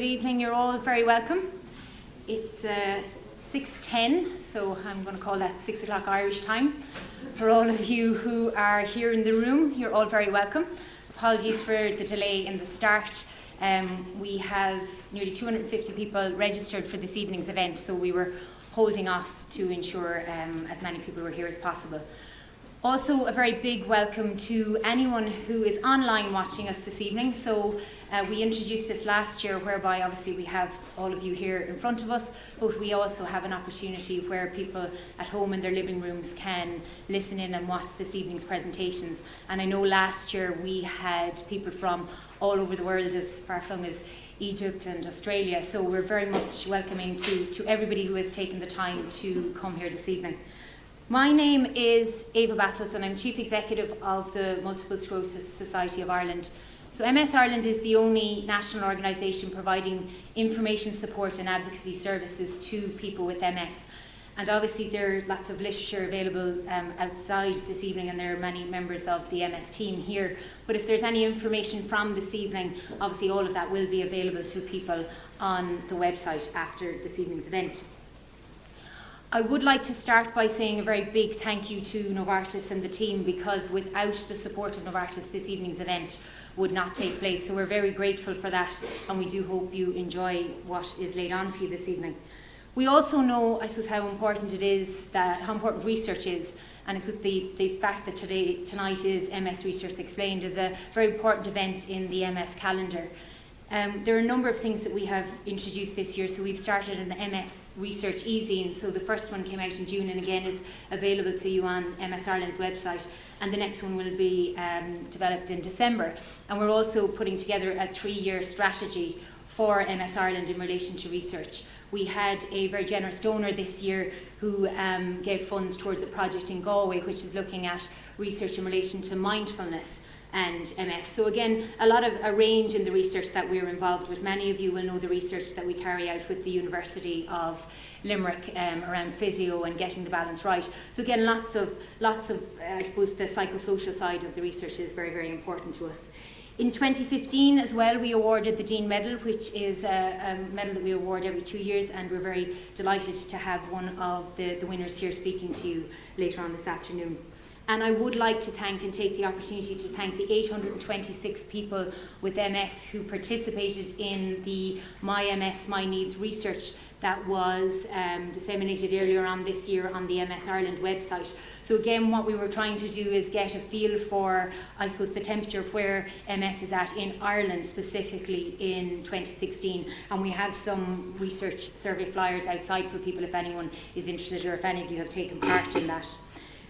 Good evening, you're all very welcome. It's 6:10, so I'm going to call that 6 o'clock Irish time. For all of you who are here in the room, you're all very welcome. Apologies for the delay in the start. We have nearly 250 people registered for this evening's event, so we were holding off to ensure as many people were here as possible. Also, a very big welcome to anyone who is online watching us this evening. So we introduced this last year, whereby obviously we have all of you here in front of us, but we also have an opportunity where people at home in their living rooms can listen in and watch this evening's presentations. And I know last year we had people from all over the world, as far flung as Egypt and Australia. So we're very much welcoming to everybody who has taken the time to come here this evening. My name is Eva Havrdrova and I'm Chief Executive of the Multiple Sclerosis Society of Ireland. So MS Ireland is the only national organisation providing information, support and advocacy services to people with MS. And obviously there are lots of literature available outside this evening, and there are many members of the MS team here. But if there's any information from this evening, obviously all of that will be available to people on the website after this evening's event. I would like to start by saying a very big thank you to Novartis and the team, because without the support of Novartis, this evening's event would not take place. So we're very grateful for that, and we do hope you enjoy what is laid on for you this evening. We also know, I suppose, how important it is, how important research is, and it's with the fact that tonight is MS Research Explained, is a very important event in the MS calendar. There are a number of things that we have introduced this year. So we've started an MS Research e-zine. So the first one came out in June and again is available to you on MS Ireland's website. And the next one will be developed in December. And we're also putting together a 3-year strategy for MS Ireland in relation to research. We had a very generous donor this year who gave funds towards a project in Galway, which is looking at research in relation to mindfulness and MS. So again, a range in the research that we're involved with. Many of you will know the research that we carry out with the University of Limerick around physio and getting the balance right. So again, lots of I suppose the psychosocial side of the research is very, very important to us. In 2015 as well, we awarded the Dean Medal, which is a medal that we award every 2 years, and we're very delighted to have one of the winners here speaking to you later on this afternoon. And I would like to thank and take the opportunity to thank the 826 people with MS who participated in the My MS, My Needs research that was disseminated earlier on this year on the MS Ireland website. So again, what we were trying to do is get a feel for, I suppose, the temperature of where MS is at in Ireland, specifically in 2016. And we have some research survey flyers outside for people if anyone is interested, or if any of you have taken part in that.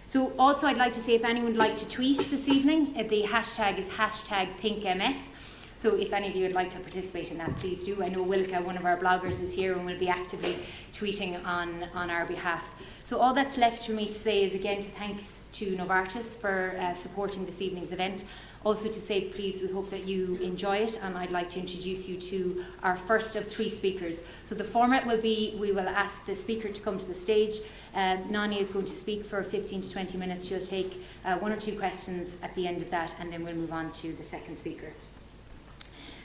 So also I'd like to say, if anyone would like to tweet this evening, the hashtag is #ThinkMS. So if any of you would like to participate in that, please do. I know Wilka, one of our bloggers, is here and will be actively tweeting on our behalf. So all that's left for me to say is, again, thanks to Novartis for supporting this evening's event. Also to say, please, we hope that you enjoy it, and I'd like to introduce you to our first of 3 speakers. So the format will be, we will ask the speaker to come to the stage. Nonnie is going to speak for 15 to 20 minutes. She'll take 1 or 2 questions at the end of that, and then we'll move on to the second speaker.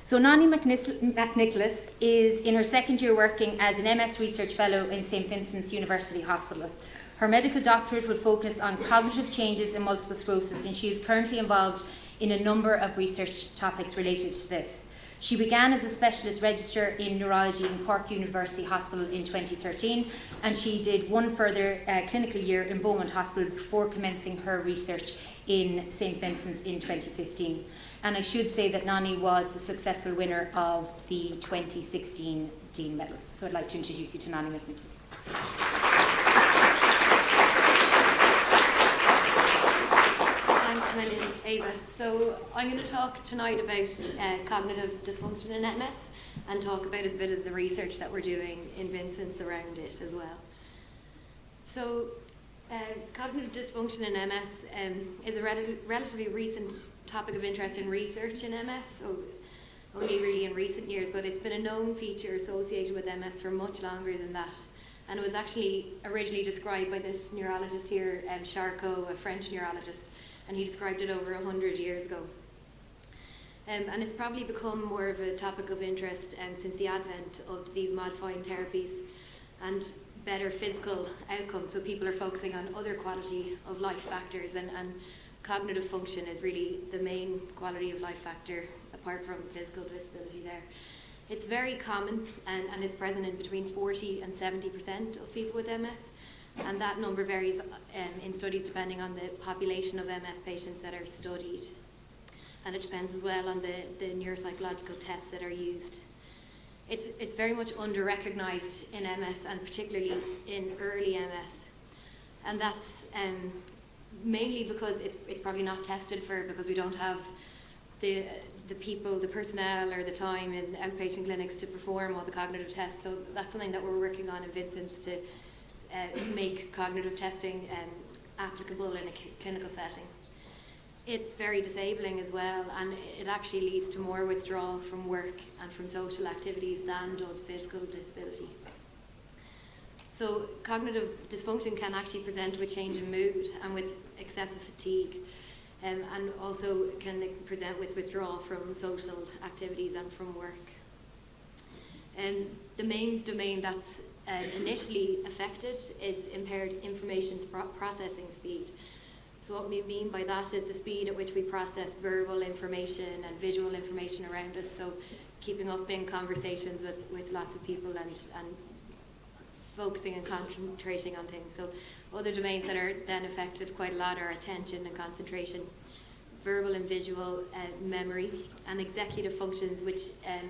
So Nonnie McNicholas is in her 2nd year working as an MS Research Fellow in St Vincent's University Hospital. Her medical doctorate will focus on cognitive changes in multiple sclerosis, and she is currently involved in a number of research topics related to this. She began as a specialist registrar in neurology in Cork University Hospital in 2013, and she did 1 further clinical year in Beaumont Hospital before commencing her research in St Vincent's in 2015. And I should say that Nonnie was the successful winner of the 2016 Dean Medal. So I'd like to introduce you to Nonnie McNicholas. Thanks a million, Eva. So I'm going to talk tonight about cognitive dysfunction in MS, and talk about a bit of the research that we're doing in Vincent's around it as well. So cognitive dysfunction in MS is a relatively recent topic of interest in research in MS, so only really in recent years, but it's been a known feature associated with MS for much longer than that. And it was actually originally described by this neurologist here, Charcot, a French neurologist, and he described it over 100 years ago. And it's probably become more of a topic of interest since the advent of disease-modifying therapies and better physical outcomes. So people are focusing on other quality of life factors, and cognitive function is really the main quality of life factor apart from physical disability there. It's very common, and it's present in between 40 and 70% of people with MS. And that number varies in studies depending on the population of MS patients that are studied. And it depends as well on the neuropsychological tests that are used. It's very much under-recognised in MS, and particularly in early MS. And that's mainly because it's probably not tested for, because we don't have the people, the personnel or the time in outpatient clinics to perform all the cognitive tests. So that's something that we're working on in Vincent's, to make cognitive testing applicable in a clinical setting. It's very disabling as well, and it actually leads to more withdrawal from work and from social activities than does physical disability. So cognitive dysfunction can actually present with change in mood and with excessive fatigue, and also can present with withdrawal from social activities and from work. And the main domain that's initially affected is impaired information processing speed. So what we mean by that is the speed at which we process verbal information and visual information around us. So keeping up in conversations with lots of people and focusing and concentrating on things. So other domains that are then affected quite a lot are attention and concentration, verbal and visual memory, and executive functions, which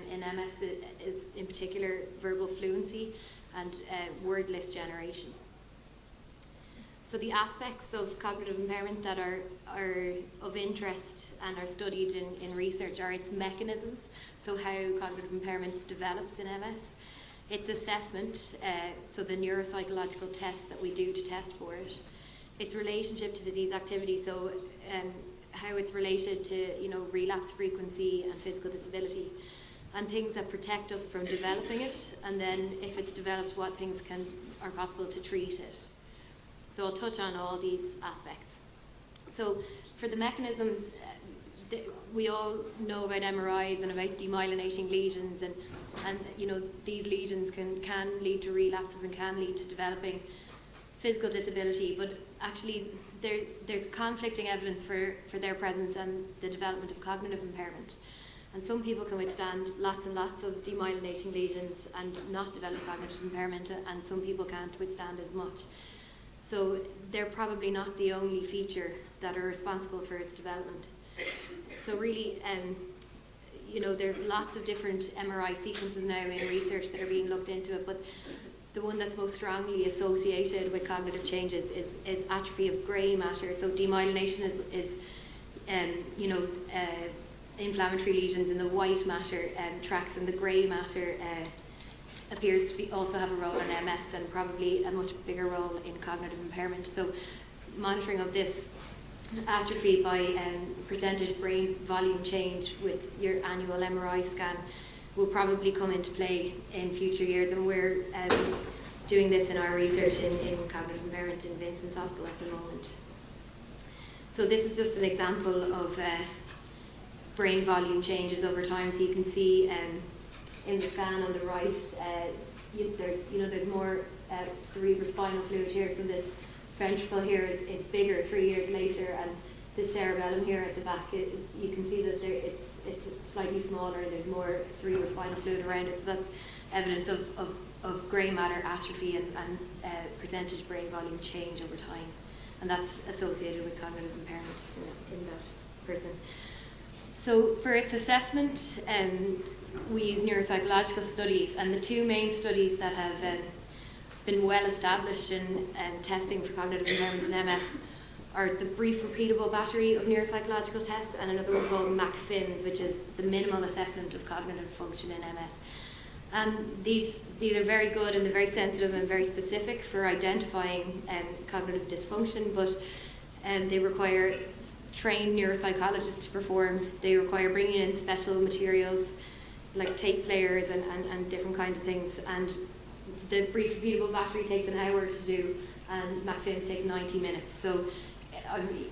in MS is in particular verbal fluency and word list generation. So the aspects of cognitive impairment that are of interest and are studied in research are its mechanisms, so how cognitive impairment develops in MS, its assessment, so the neuropsychological tests that we do to test for it, its relationship to disease activity, so how it's related to relapse frequency and physical disability, and things that protect us from developing it, and then if it's developed, what things are possible to treat it. So I'll touch on all these aspects. So for the mechanisms, we all know about MRIs and about demyelinating lesions, and these lesions can lead to relapses and can lead to developing physical disability, but actually there's conflicting evidence for their presence and the development of cognitive impairment. And some people can withstand lots and lots of demyelinating lesions and not develop cognitive impairment, and some people can't withstand as much. So they're probably not the only feature that are responsible for its development. So really, there's lots of different MRI sequences now in research that are being looked into it, but the one that's most strongly associated with cognitive changes is atrophy of grey matter. So demyelination is inflammatory lesions in the white matter tracks, and the grey matter appears to also have a role in MS and probably a much bigger role in cognitive impairment. So monitoring of this atrophy by percentage brain volume change with your annual MRI scan will probably come into play in future years, and we're doing this in our research in cognitive impairment in Vincent's Hospital at the moment. So this is just an example of brain volume changes over time. So you can see in the scan on the right, there's more cerebrospinal fluid here. So this ventricle here is bigger 3 years later, and the cerebellum here at the back, you can see that it's slightly smaller and there's more cerebrospinal fluid around it. So that's evidence of grey matter atrophy and percentage brain volume change over time, and that's associated with cognitive impairment in that person. So for its assessment, we use neuropsychological studies, and the two main studies that have been well established in testing for cognitive impairment in MS are the brief repeatable battery of neuropsychological tests, and another one called MAC-FIMS, which is the minimal assessment of cognitive function in MS. And these are very good, and they're very sensitive and very specific for identifying cognitive dysfunction, but they require trained neuropsychologists to perform. They require bringing in special materials like tape players and different kinds of things, and the brief repeatable battery takes an hour to do, and MAC-FIMS takes 90 minutes. So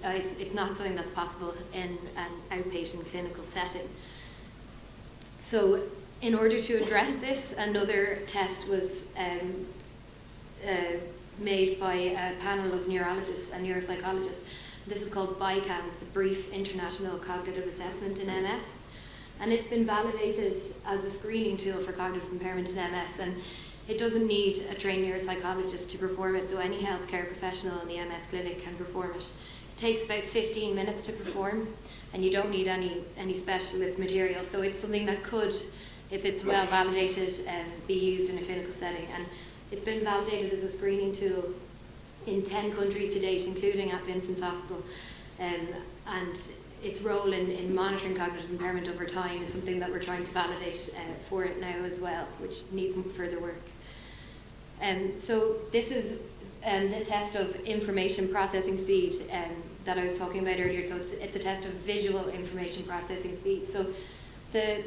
it's not something that's possible in an outpatient clinical setting. So in order to address this, another test was made by a panel of neurologists and neuropsychologists. This is called BICAMS, the Brief International Cognitive Assessment in MS. And it's been validated as a screening tool for cognitive impairment in MS, and it doesn't need a trained neuropsychologist to perform it, so any healthcare professional in the MS clinic can perform it. It takes about 15 minutes to perform, and you don't need any specialist material, so it's something that could, if it's well validated, be used in a clinical setting. And it's been validated as a screening tool in 10 countries to date, including at Vincent's Hospital, and its role in monitoring cognitive impairment over time is something that we're trying to validate for it now as well, which needs further work. So this is the test of information processing speed that I was talking about earlier. So it's a test of visual information processing speed. So the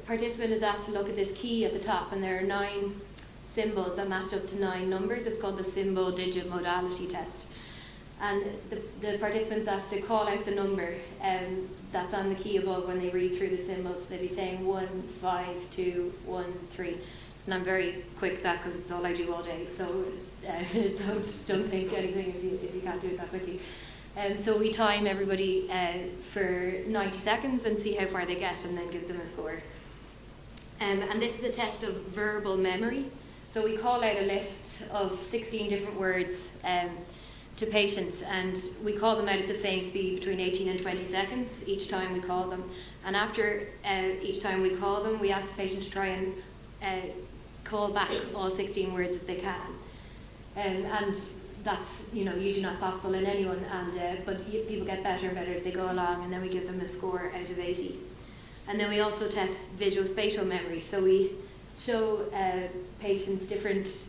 participant is asked to look at this key at the top, and there are 9 symbols that match up to 9 numbers. It's called the symbol digit modality test. And the participants asked to call out the number that's on the key above when they read through the symbols. They'd be saying 1, 5, 2, 1, 3. And I'm very quick at that because it's all I do all day. So don't think anything if you can't do it that quickly. So we time everybody for 90 seconds and see how far they get, and then give them a score. And this is a test of verbal memory. So we call out a list of 16 different words to patients, and we call them out at the same speed, between 18 and 20 seconds each time we call them. And after each time we call them, we ask the patient to try and call back all 16 words if they can. And that's usually not possible in anyone, but people get better and better as they go along, and then we give them a score out of 80. And then we also test visual spatial memory. So we show patients different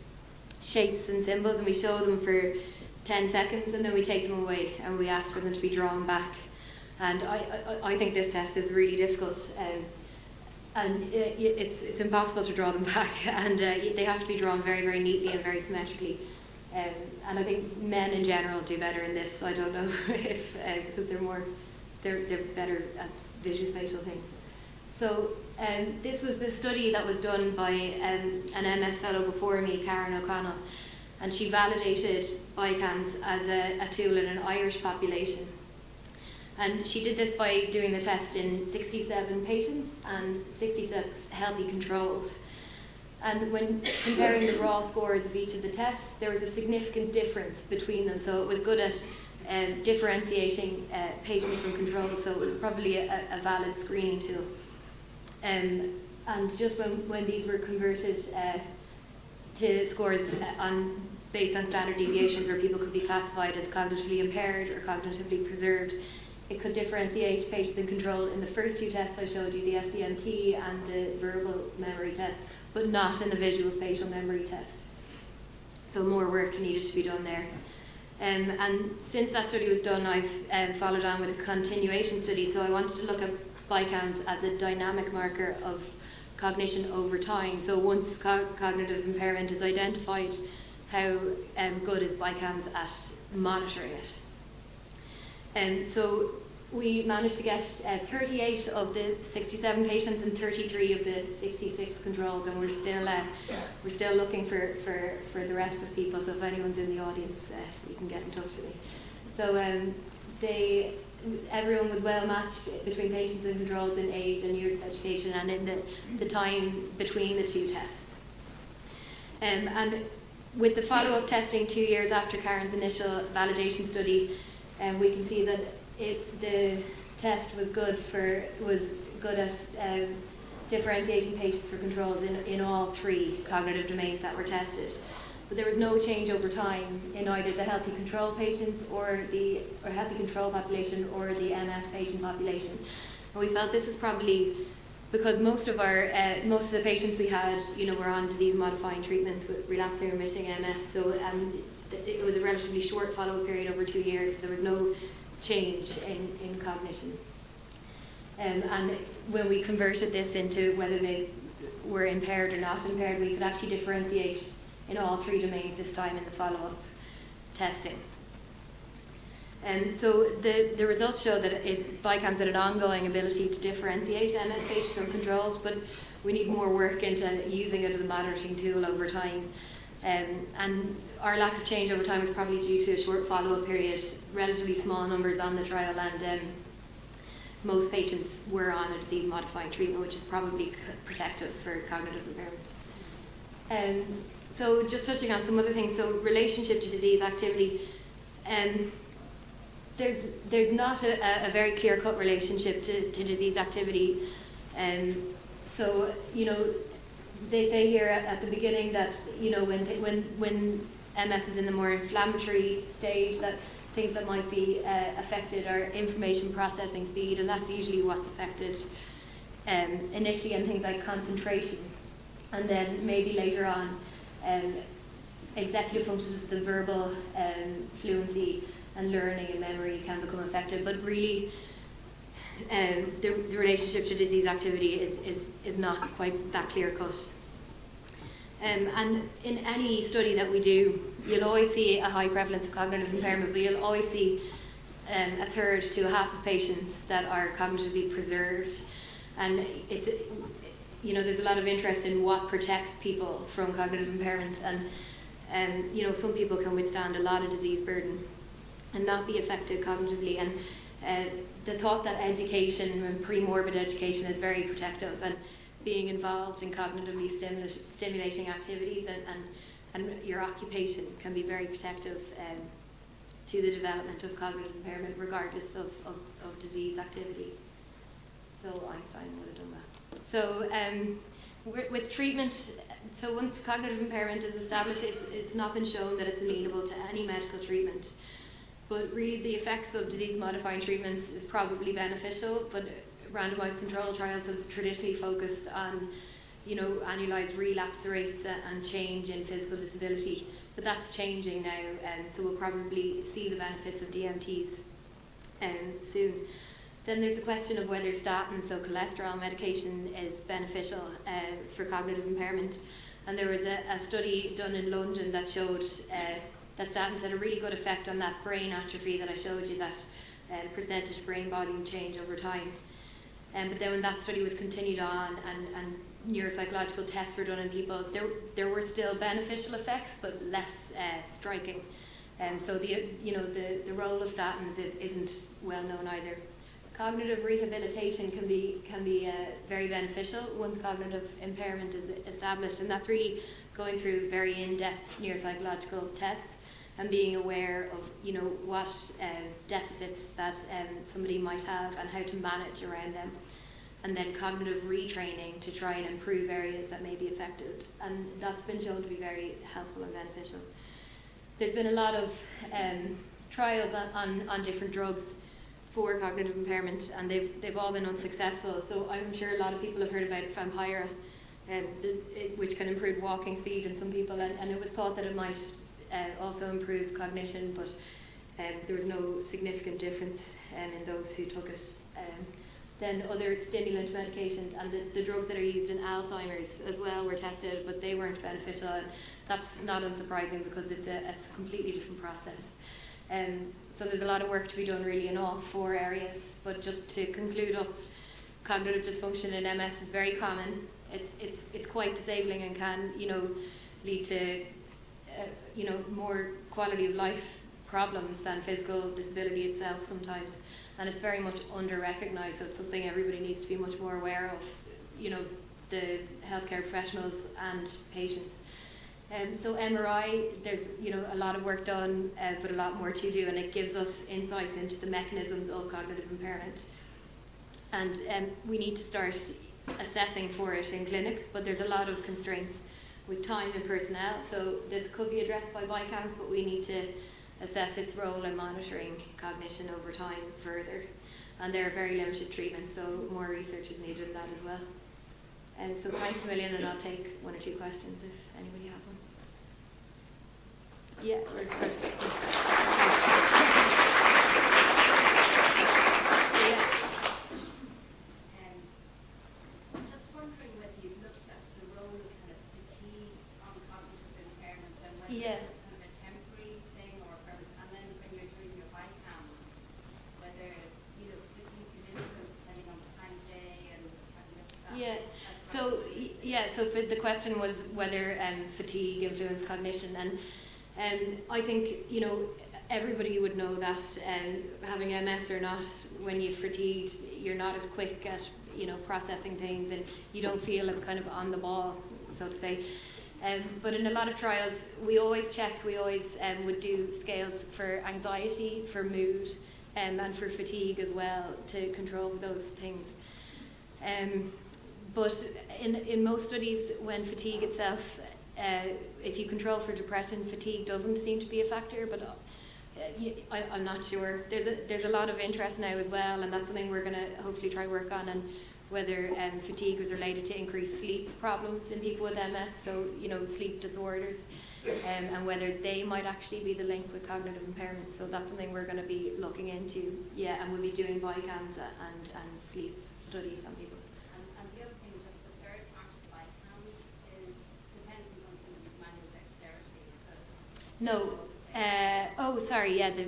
shapes and symbols, and we show them for 10 seconds, and then we take them away and we ask for them to be drawn back. And I think this test is really difficult, and it's impossible to draw them back, and they have to be drawn very, very neatly and very symmetrically. And I think men in general do better in this. I don't know if because they're better at visual spatial things. So this was the study that was done by an MS fellow before me, Karen O'Connell, and she validated BICAMS as a tool in an Irish population. And she did this by doing the test in 67 patients and 66 healthy controls. And when comparing the raw scores of each of the tests, there was a significant difference between them. So it was good at differentiating patients from controls, so it was probably a valid screening tool. And just when these were converted to scores based on standard deviations, where people could be classified as cognitively impaired or cognitively preserved, it could differentiate patients in control in the first 2 tests I showed you, the SDMT and the verbal memory test, but not in the visual spatial memory test. So more work needed to be done there. And since that study was done, I've followed on with a continuation study. So I wanted to look at BICAMS as a dynamic marker of cognition over time. So once cognitive impairment is identified, how good is BICAMS at monitoring it? And so we managed to get 38 of the 67 patients and 33 of the 66 controls, and we're still looking for the rest of people. So if anyone's in the audience, you can get in touch with me. So everyone was well matched between patients and controls in age and years of education and in the time between the 2 tests. And with the follow-up testing 2 years after Karen's initial validation study, we can see that the test was good at differentiating patients for controls in all 3 cognitive domains that were tested. But there was no change over time in either the healthy control patients or healthy control population or the MS patient population. And we felt this is probably because most of the patients we had, were on disease-modifying treatments with relapsing remitting MS. So it was a relatively short follow-up period over 2 years. So there was no change in cognition. And when we converted this into whether they were impaired or not impaired, we could actually differentiate in all 3 domains this time in the follow-up testing. And so the results show that Bicam's had an ongoing ability to differentiate MS patients from controls, but we need more work into using it as a monitoring tool over time. And our lack of change over time is probably due to a short follow-up period, relatively small numbers on the trial, and most patients were on a disease-modifying treatment, which is probably protective for cognitive impairment. So just touching on some other things, so relationship to disease activity, there's not a very clear-cut relationship to disease activity. So, you know, they say here at the beginning that, you know, when MS is in the more inflammatory stage, that things that might be affected are information processing speed, and that's usually what's affected initially, and things like concentration. And then maybe later on, executive functions, the verbal fluency and learning and memory can become affected. But really, the relationship to disease activity is not quite that clear cut. And in any study that we do, you'll always see a high prevalence of cognitive impairment, but you'll always see a third to a half of patients that are cognitively preserved. And it's, you know, there's a lot of interest in what protects people from cognitive impairment, and you know, some people can withstand a lot of disease burden and not be affected cognitively. And the thought that education and pre-morbid education is very protective, and being involved in cognitively stimulating activities and your occupation can be very protective to the development of cognitive impairment, regardless of disease activity. So Einstein would have done that. So with treatment, so once cognitive impairment is established, it's not been shown that it's amenable to any medical treatment. But really, the effects of disease-modifying treatments is probably beneficial, but randomized control trials have traditionally focused on, you know, annualized relapse rates and change in physical disability. But that's changing now, and so we'll probably see the benefits of DMTs soon. Then there's the question of whether statins, so cholesterol medication, is beneficial for cognitive impairment. And there was a study done in London that showed that statins had a really good effect on that brain atrophy that I showed you, that percentage brain volume change over time. But then when that study was continued on and neuropsychological tests were done in people, there were still beneficial effects, but less striking. So the role of statins isn't well known either. Cognitive rehabilitation can be very beneficial once cognitive impairment is established, and that's really going through very in-depth neuropsychological tests and being aware of, you know, what deficits that somebody might have and how to manage around them, and then cognitive retraining to try and improve areas that may be affected, and that's been shown to be very helpful and beneficial. There's been a lot of trials on different drugs for cognitive impairment, and they've all been unsuccessful. So I'm sure a lot of people have heard about Vampira, which can improve walking speed in some people, and it was thought that it might also improve cognition, but there was no significant difference in those who took it. Then other stimulant medications and the drugs that are used in Alzheimer's as well were tested, but they weren't beneficial, and that's not unsurprising because it's a completely different process. So there's a lot of work to be done really in all four areas, but just to conclude up, cognitive dysfunction in MS is very common. It's quite disabling and can, you know, lead to more quality of life problems than physical disability itself sometimes, and it's very much under-recognised. So it's something everybody needs to be much more aware of, you know, the healthcare professionals and patients. So MRI, there's, you know, a lot of work done, but a lot more to do, and it gives us insights into the mechanisms of cognitive impairment. And we need to start assessing for it in clinics, but there's a lot of constraints with time and personnel. So this could be addressed by BICAMs, but we need to assess its role in monitoring cognition over time further. And there are very limited treatments, so more research is needed in that as well. So thanks a million, and I'll take one or two questions if anybody has one. Yeah, we're good. Just wondering whether you've looked at the role of kind of fatigue on cognitive impairment, and whether Yeah. this is kind of a temporary thing, and then when you're doing your BICAM, So the question was whether fatigue influenced cognition, and I think, you know, everybody would know that having MS or not, when you're fatigued, you're not as quick at, you know, processing things, and you don't feel as kind of on the ball, so to say. But in a lot of trials, we always would do scales for anxiety, for mood, and for fatigue as well, to control those things. But in most studies, when fatigue itself, if you control for depression, fatigue doesn't seem to be a factor, but I'm not sure. There's a lot of interest now as well, and that's something we're going to hopefully try work on, and whether fatigue is related to increased sleep problems in people with MS, so, you know, sleep disorders, and whether they might actually be the link with cognitive impairment. So that's something we're going to be looking into, and we'll be doing body cams and sleep studies on people. And the other thing, just the third part of body count is dependent on somebody's manual dexterity. No.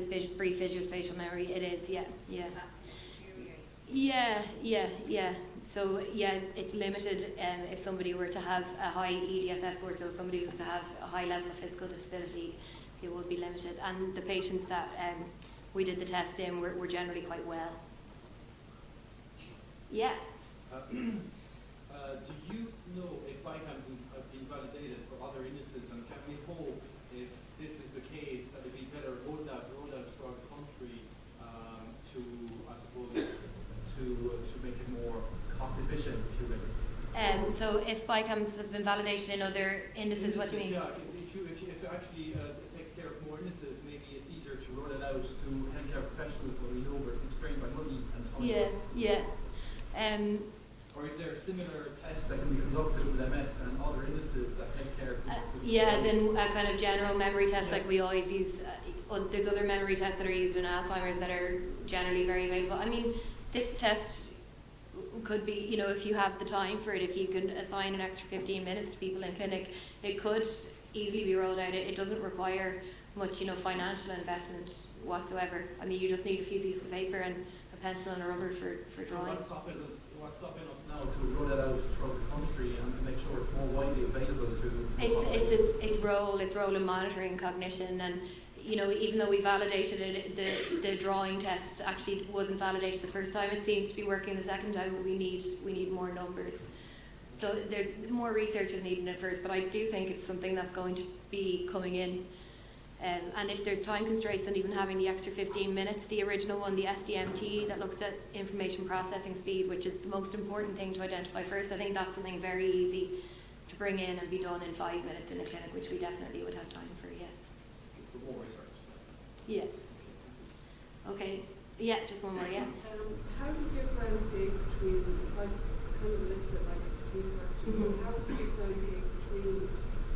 The brief visuospatial memory. It is, yeah. So it's limited if somebody were to have a high EDSS score, so if somebody was to have a high level of physical disability, it would be limited. And the patients that we did the test in were generally quite well. Yeah. Do you know if BICAMs have been validated for other illnesses, and can we hope, if this is the case, that it'd be better rolled out throughout the country to, I suppose, to make it more cost efficient, if you will? So if BICAMs has been validated in other indices, what do you mean? Yeah, if it actually takes care of more illnesses, maybe it's easier to roll it out to healthcare professionals when we know we're constrained by money and time. Yeah. Or is there a similar test that can be conducted with MS and other illnesses that healthcare as in a kind of general memory test like we always use. There's other memory tests that are used in Alzheimer's that are generally very available. I mean, this test could be, you know, if you have the time for it, if you can assign an extra 15 minutes to people in clinic, it could easily be rolled out. It doesn't require much, you know, financial investment whatsoever. I mean, you just need a few pieces of paper and a pencil and a rubber for drawing. So what's stopping us now to roll it out throughout the country and to make sure it's more widely available to Its role in monitoring cognition, and, you know, even though we validated it, the drawing test actually wasn't validated the first time. It seems to be working the second time, but we need more numbers. So there's more research is needed at first, but I do think it's something that's going to be coming in. And if there's time constraints and even having the extra 15 minutes, the original one, the SDMT, that looks at information processing speed, which is the most important thing to identify first, I think that's something very easy to bring in and be done in 5 minutes in the clinic, which we definitely would have time for, So more research. Yeah. Okay. Yeah, just one more, yeah. How do you differentiate between, it's like kind of a little bit like a fatigue question, Mm-hmm. how do you differentiate between,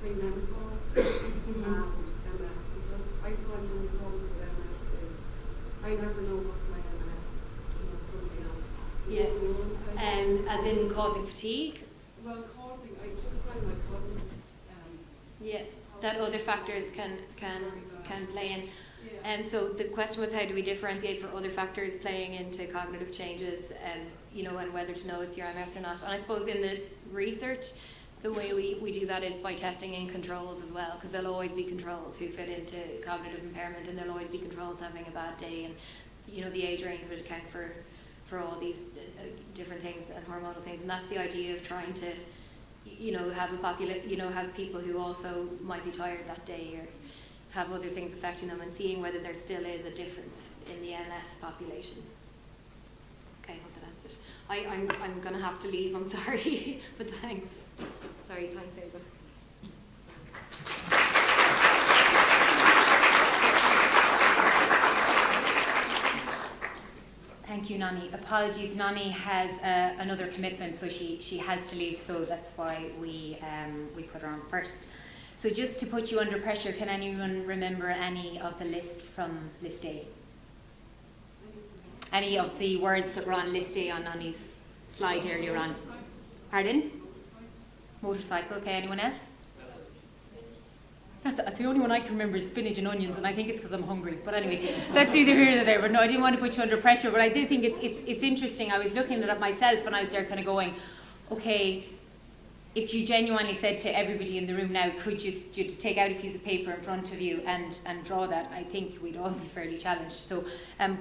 say, menopause and MS? Because I find when we call it MS is, I never know what's my MS, you know, something else. Yeah. As in causing fatigue? Well, causing, I just find my cousin. That other factors can play in. And so the question was, how do we differentiate for other factors playing into cognitive changes, you know, and whether to know it's your MS or not. And I suppose in the research, the way we do that is by testing in controls as well, because there'll always be controls who fit into cognitive impairment, and there'll always be controls having a bad day, and, you know, the age range would account for all these different things and hormonal things. And that's the idea of trying to, you know, have have people who also might be tired that day or have other things affecting them, and seeing whether there still is a difference in the MS population. Okay, I hope that answers it. I'm going to have to leave, I'm sorry, but thanks. Sorry, thanks, Eva. Thank you, Nonnie. Apologies, Nonnie has another commitment, so she has to leave, so that's why we put her on first. So just to put you under pressure, can anyone remember any of the list from list A? Any of the words that were on list A on Nonnie's slide earlier on? Pardon? Motorcycle, okay, anyone else? That's the only one I can remember is spinach and onions, and I think it's because I'm hungry. But anyway, that's neither here nor there. But no, I didn't want to put you under pressure, but I do think it's interesting. I was looking at it myself, and I was there kind of going, okay, if you genuinely said to everybody in the room now, could you take out a piece of paper in front of you and draw that, I think we'd all be fairly challenged. So,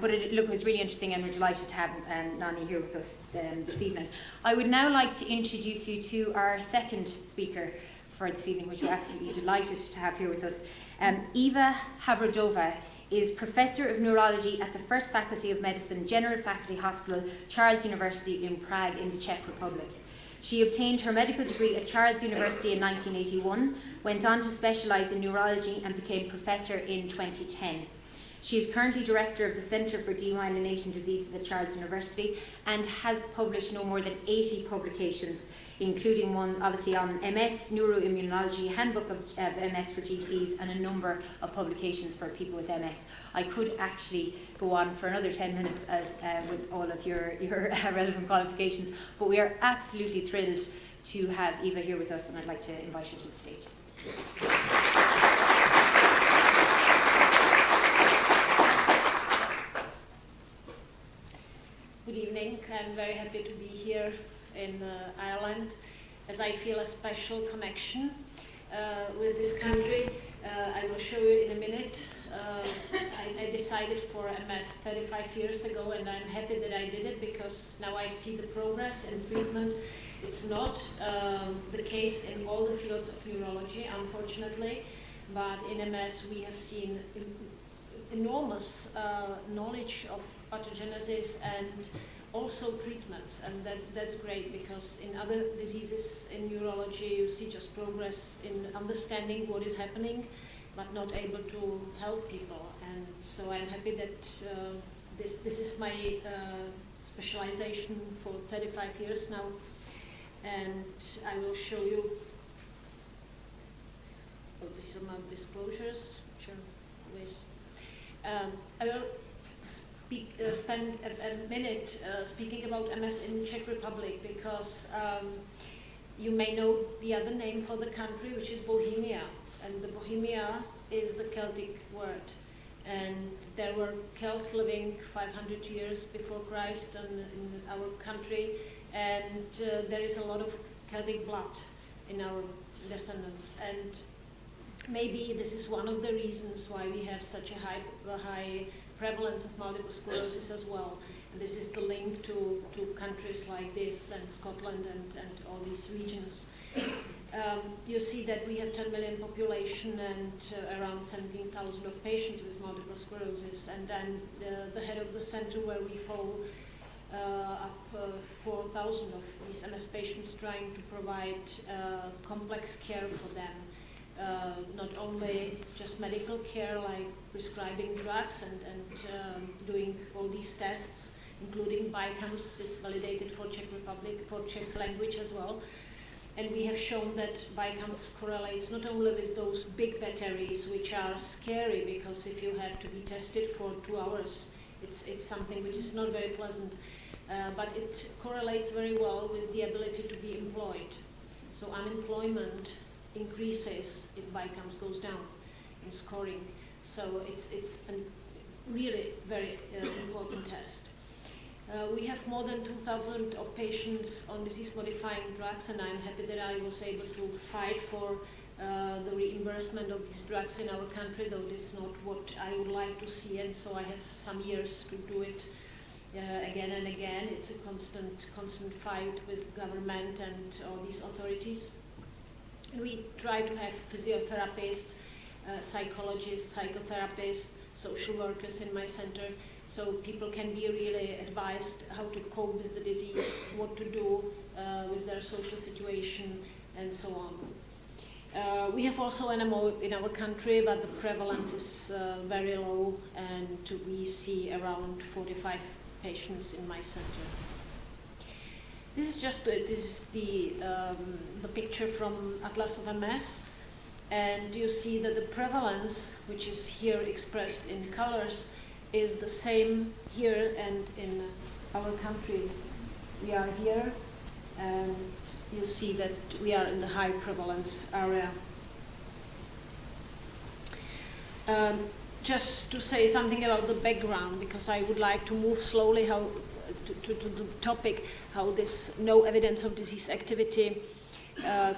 but it was really interesting, and we're delighted to have Nonnie here with us this evening. I would now like to introduce you to our second speaker for this evening, which we're absolutely delighted to have here with us. Eva Havrdrova is Professor of Neurology at the First Faculty of Medicine, General Faculty Hospital, Charles University in Prague in the Czech Republic. She obtained her medical degree at Charles University in 1981, went on to specialise in neurology and became professor in 2010. She is currently director of the Centre for Demyelination Diseases at Charles University and has published no more than 80 publications, including one obviously on MS, neuroimmunology, handbook of MS for GPs, and a number of publications for people with MS. I could actually go on for another 10 minutes with all of your relevant qualifications, but we are absolutely thrilled to have Eva here with us, and I'd like to invite her to the stage. Good evening. I'm very happy to be here in Ireland, as I feel a special connection with this country. I will show you in a minute. I decided for MS 35 years ago, and I'm happy that I did it because now I see the progress in treatment. It's not the case in all the fields of neurology, unfortunately, but in MS we have seen enormous knowledge of pathogenesis and also treatments, and that's great, because in other diseases in neurology you see just progress in understanding what is happening but not able to help people. And so I'm happy that this is my specialization for 35 years now, and I will show you, these are my disclosures, which are always I will spend a minute speaking about MS in Czech Republic, because you may know the other name for the country, which is Bohemia, and the Bohemia is the Celtic word, and there were Celts living 500 years before Christ in our country, and there is a lot of Celtic blood in our descendants, and maybe this is one of the reasons why we have such a high prevalence of multiple sclerosis as well. And this is the link to countries like this, and Scotland and all these regions. You see that we have 10 million population and around 17,000 of patients with multiple sclerosis, and then the head of the center where we follow up 4,000 of these MS patients, trying to provide complex care for them. Not only just medical care like prescribing drugs and doing all these tests, including BICAMS. It's validated for Czech Republic, for Czech language as well. And we have shown that BICAMS correlates not only with those big batteries, which are scary, because if you have to be tested for 2 hours, it's something which is not very pleasant, but it correlates very well with the ability to be employed. So unemployment increases if BICAMS goes down in scoring. So it's a really very important test. We have more than 2,000 of patients on disease-modifying drugs, and I'm happy that I was able to fight for the reimbursement of these drugs in our country, though this is not what I would like to see, and so I have some years to do it again and again. It's a constant fight with government and all these authorities. We try to have physiotherapists, psychologists, psychotherapists, social workers in my center, so people can be really advised how to cope with the disease, what to do with their social situation, and so on. We have also NMO in our country, but the prevalence is very low, and we see around 45 patients in my center. This is the picture from Atlas of MS, and you see that the prevalence, which is here expressed in colors, is the same here and in our country. We are here, and you see that we are in the high prevalence area. Just to say something about the background, because I would like to move slowly to the topic, how this no evidence of disease activity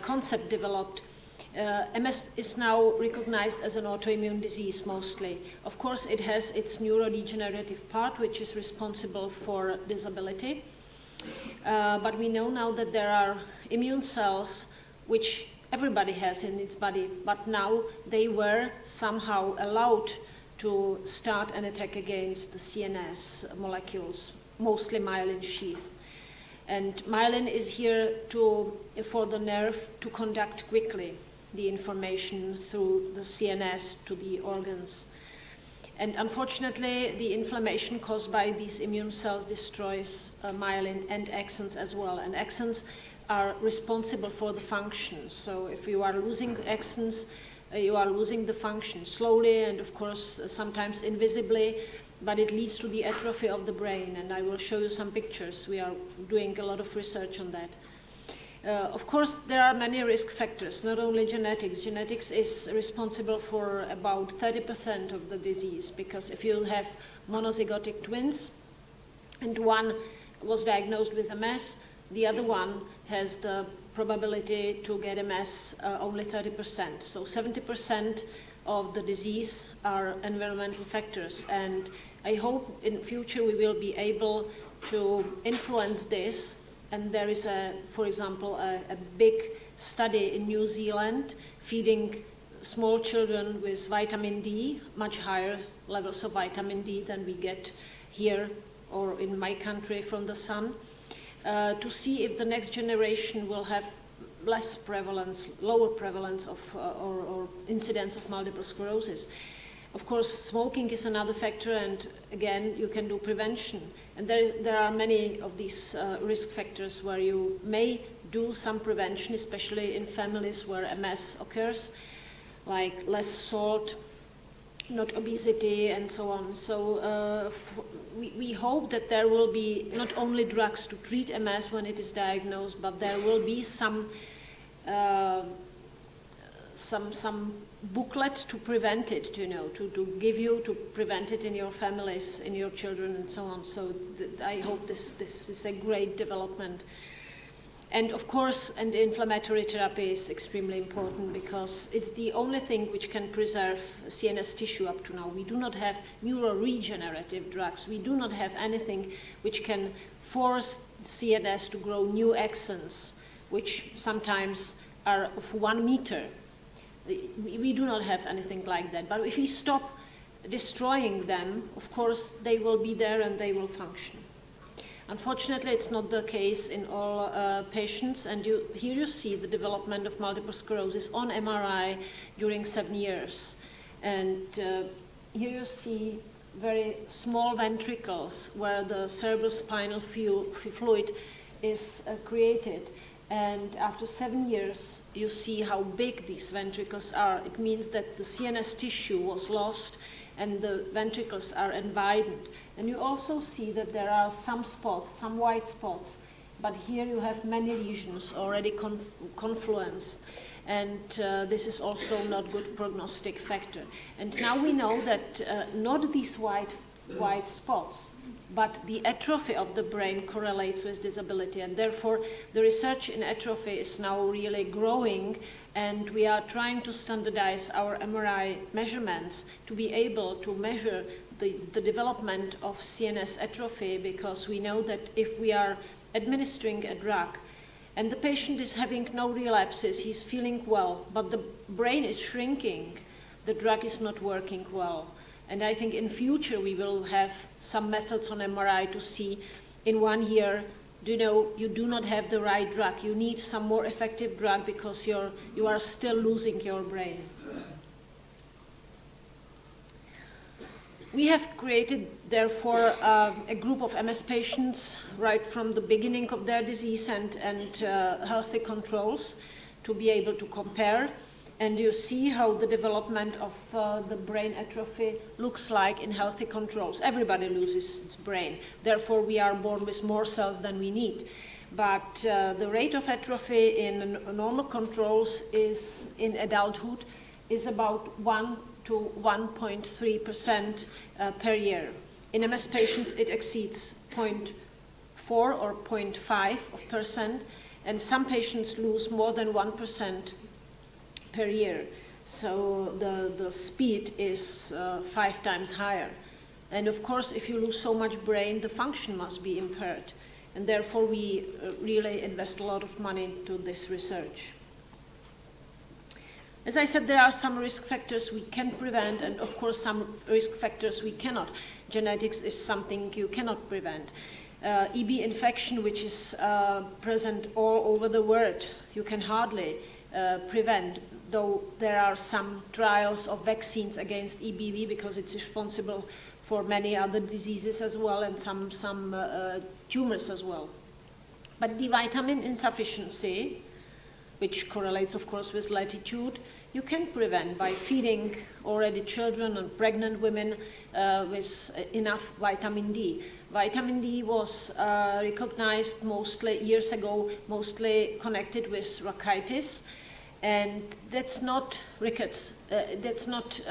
concept developed, MS is now recognized as an autoimmune disease mostly. Of course, it has its neurodegenerative part, which is responsible for disability. But we know now that there are immune cells which everybody has in its body, but now they were somehow allowed to start an attack against the CNS molecules, mostly myelin sheath. And myelin is here for the nerve to conduct quickly the information through the CNS to the organs. And unfortunately, the inflammation caused by these immune cells destroys myelin and axons as well. And axons are responsible for the function. So if you are losing axons, you are losing the function slowly and, of course, sometimes invisibly, but it leads to the atrophy of the brain. And I will show you some pictures. We are doing a lot of research on that. Of course, there are many risk factors, not only genetics. Genetics is responsible for about 30% of the disease, because if you have monozygotic twins and one was diagnosed with MS, the other one has the probability to get MS only 30%. So 70% of the disease are environmental factors. And I hope in future we will be able to influence this. And there is, for example, a big study in New Zealand feeding small children with vitamin D, much higher levels of vitamin D than we get here or in my country from the sun, to see if the next generation will have less prevalence, lower prevalence of or incidence of multiple sclerosis. Of course, smoking is another factor, and again, you can do prevention. And there are many of these risk factors where you may do some prevention, especially in families where MS occurs, like less salt, not obesity, and so on. So we hope that there will be not only drugs to treat MS when it is diagnosed, but there will be some booklets to prevent it, to give you to prevent it in your families, in your children, and so on. So I hope this is a great development. And of course, anti-inflammatory therapy is extremely important because it's the only thing which can preserve CNS tissue up to now. We do not have neuroregenerative drugs. We do not have anything which can force CNS to grow new axons, which sometimes are of 1 meter. We do not have anything like that. But if we stop destroying them, of course, they will be there and they will function. Unfortunately, it's not the case in all patients. And here you see the development of multiple sclerosis on MRI during 7 years. And here you see very small ventricles where the cerebrospinal fluid is created. And after 7 years, you see how big these ventricles are. It means that the CNS tissue was lost and the ventricles are widened. And you also see that there are some spots, some white spots, but here you have many lesions already confluenced. And this is also not good prognostic factor. And now we know that not these white spots, but the atrophy of the brain correlates with disability, and therefore the research in atrophy is now really growing, and we are trying to standardize our MRI measurements to be able to measure the development of CNS atrophy, because we know that if we are administering a drug and the patient is having no relapses, he's feeling well, but the brain is shrinking, the drug is not working well. And I think in future we will have some methods on MRI to see in 1 year, you do not have the right drug. You need some more effective drug because you are still losing your brain. We have created, therefore, a group of MS patients right from the beginning of their disease and healthy controls to be able to compare. And you see how the development of the brain atrophy looks like in healthy controls. Everybody loses its brain. Therefore, we are born with more cells than we need. But the rate of atrophy in normal controls is, in adulthood, is about 1 to 1.3% per year. In MS patients, it exceeds 0.4 or 0.5%. And some patients lose more than 1% per year. So the speed is 5 times higher. And of course, if you lose so much brain, the function must be impaired. And therefore, we really invest a lot of money into this research. As I said, there are some risk factors we can prevent, and of course, some risk factors we cannot. Genetics is something you cannot prevent. EB infection, which is present all over the world, you can hardly prevent, though there are some trials of vaccines against EBV because it's responsible for many other diseases as well, and some tumors as well. But D vitamin insufficiency, which correlates of course with latitude, you can prevent by feeding already children and pregnant women with enough vitamin D. Vitamin D was recognized mostly years ago, mostly connected with rachitis, and that's not rickets. That's not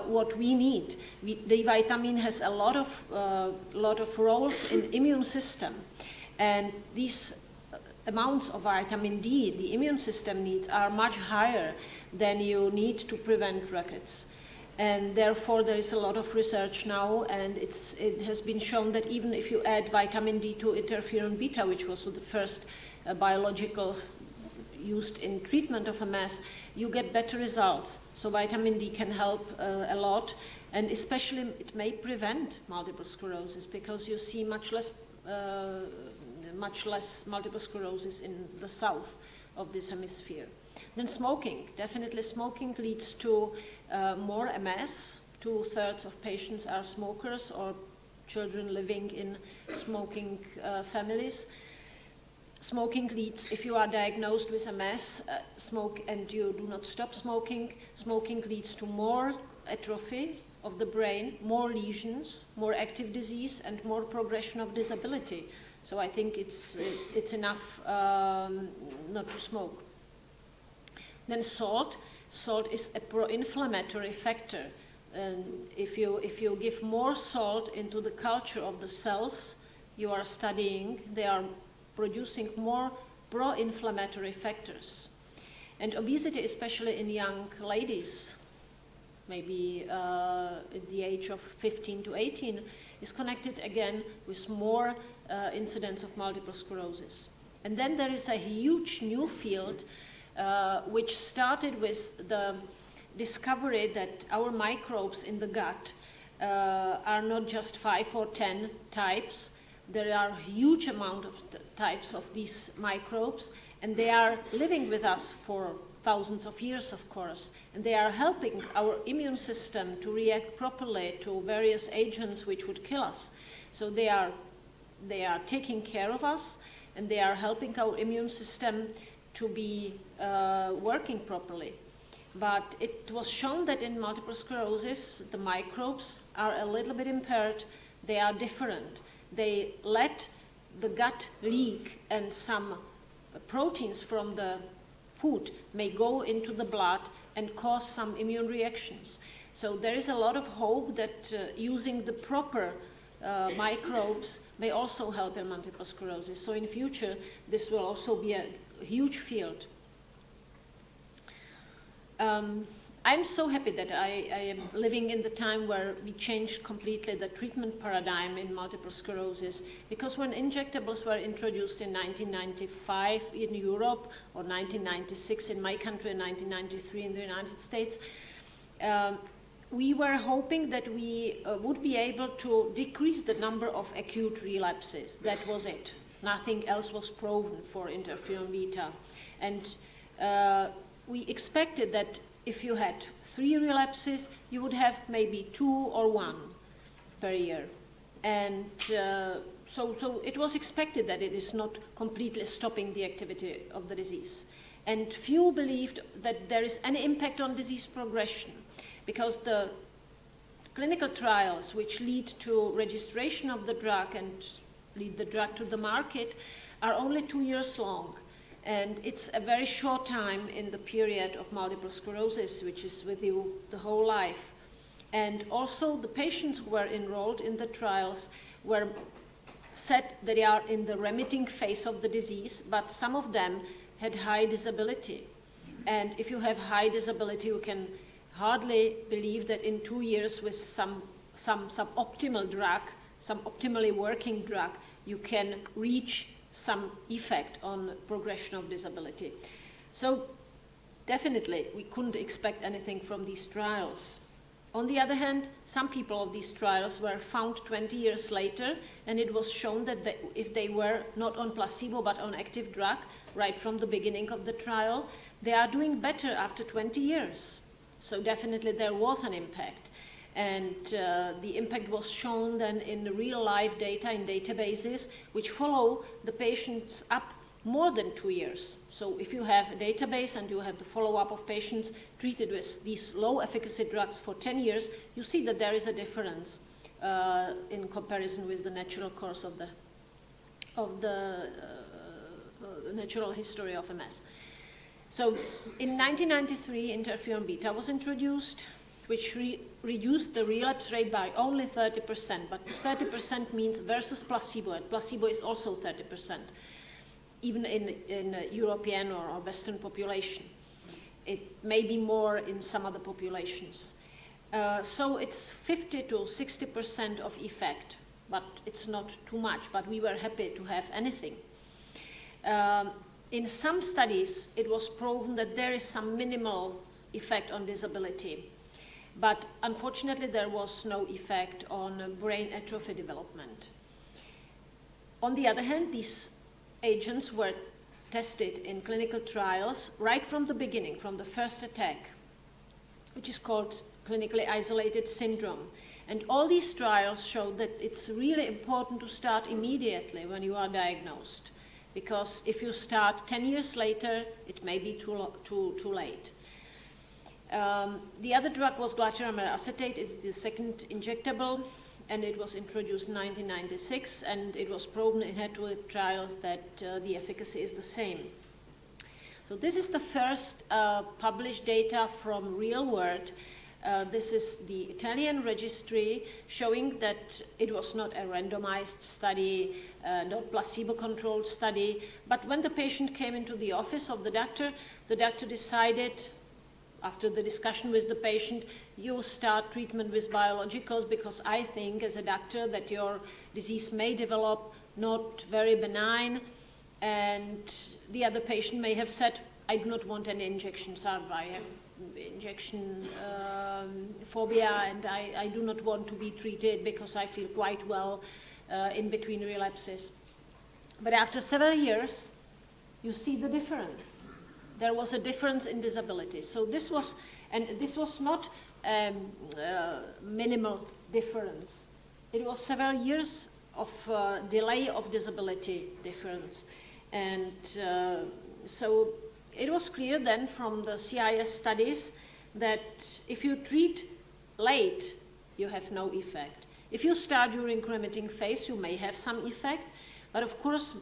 what we need. D vitamin has a lot of roles in immune system, and these amounts of vitamin D the immune system needs are much higher than you need to prevent rickets. And therefore there is a lot of research now, and it has been shown that even if you add vitamin D to interferon beta, which was the first biologicals used in treatment of MS, you get better results. So vitamin D can help a lot, and especially it may prevent multiple sclerosis because you see much less multiple sclerosis in the south of this hemisphere. Then smoking. Definitely smoking leads to more MS. 2/3 of patients are smokers or children living in smoking families. Smoking leads, if you are diagnosed with MS, smoke and you do not stop smoking, smoking leads to more atrophy of the brain, more lesions, more active disease, and more progression of disability. So I think it's enough not to smoke. Then salt. Salt is a pro-inflammatory factor. And if you give more salt into the culture of the cells you are studying, they are producing more pro-inflammatory factors. And obesity, especially in young ladies, maybe at the age of 15 to 18, is connected again with more incidence of multiple sclerosis. And then there is a huge new field which started with the discovery that our microbes in the gut are not just 5 or 10 types. There are a huge amount of types of these microbes, and they are living with us for thousands of years, of course, and they are helping our immune system to react properly to various agents which would kill us. So they are taking care of us, and they are helping our immune system to be working properly. But it was shown that in multiple sclerosis, the microbes are a little bit impaired. They are different. They let the gut leak, and some proteins from the food may go into the blood and cause some immune reactions. So there is a lot of hope that using the proper microbes may also help in multiple sclerosis. So in future, this will also be a huge field. I'm so happy that I am living in the time where we changed completely the treatment paradigm in multiple sclerosis, because when injectables were introduced in 1995 in Europe, or 1996 in my country, and 1993 in the United States, we were hoping that we would be able to decrease the number of acute relapses. That was it. Nothing else was proven for interferon beta. And we expected that if you had 3 relapses, you would have maybe 2 or 1 per year. And so it was expected that it is not completely stopping the activity of the disease. And few believed that there is any impact on disease progression, because the clinical trials which lead to registration of the drug and lead the drug to the market are only 2 years long. And it's a very short time in the period of multiple sclerosis, which is with you the whole life. And also the patients who were enrolled in the trials were said that they are in the remitting phase of the disease, but some of them had high disability. And if you have high disability, you can hardly believe that in 2 years with some suboptimal drug, some optimally working drug, you can reach some effect on progression of disability. So definitely we couldn't expect anything from these trials. On the other hand, some people of these trials were found 20 years later, and it was shown that if they were not on placebo but on active drug right from the beginning of the trial, they are doing better after 20 years. So definitely there was an impact. And the impact was shown then in the real life data in databases which follow the patients up more than 2 years. So if you have a database and you have the follow-up of patients treated with these low efficacy drugs for 10 years, you see that there is a difference in comparison with the natural course of the natural history of MS. So in 1993, interferon beta was introduced, which reduced the relapse rate by only 30%, but 30% means versus placebo, and placebo is also 30%, even in European or Western population. It may be more in some other populations. So it's 50 to 60% of effect, but it's not too much, but we were happy to have anything. In some studies, it was proven that there is some minimal effect on disability. But unfortunately, there was no effect on brain atrophy development. On the other hand, these agents were tested in clinical trials right from the beginning, from the first attack, which is called clinically isolated syndrome. And all these trials show that it's really important to start immediately when you are diagnosed, because if you start 10 years later, it may be too late. The other drug was glatiramer acetate. It's the second injectable, and it was introduced in 1996, and it was proven in head-to-head trials that the efficacy is the same. So this is the first published data from real world. This is the Italian registry showing that it was not a randomized study, not placebo-controlled study, but when the patient came into the office of the doctor decided, after the discussion with the patient, you start treatment with biologicals because I think as a doctor that your disease may develop not very benign, and the other patient may have said, I do not want any injections, I have injection phobia and I do not want to be treated because I feel quite well in between relapses. But after several years, you see the difference. There was a difference in disability. So this was not minimal difference. It was several years of delay of disability difference. And so it was clear then from the CIS studies that if you treat late, you have no effect. If you start during remitting phase, you may have some effect, but of course,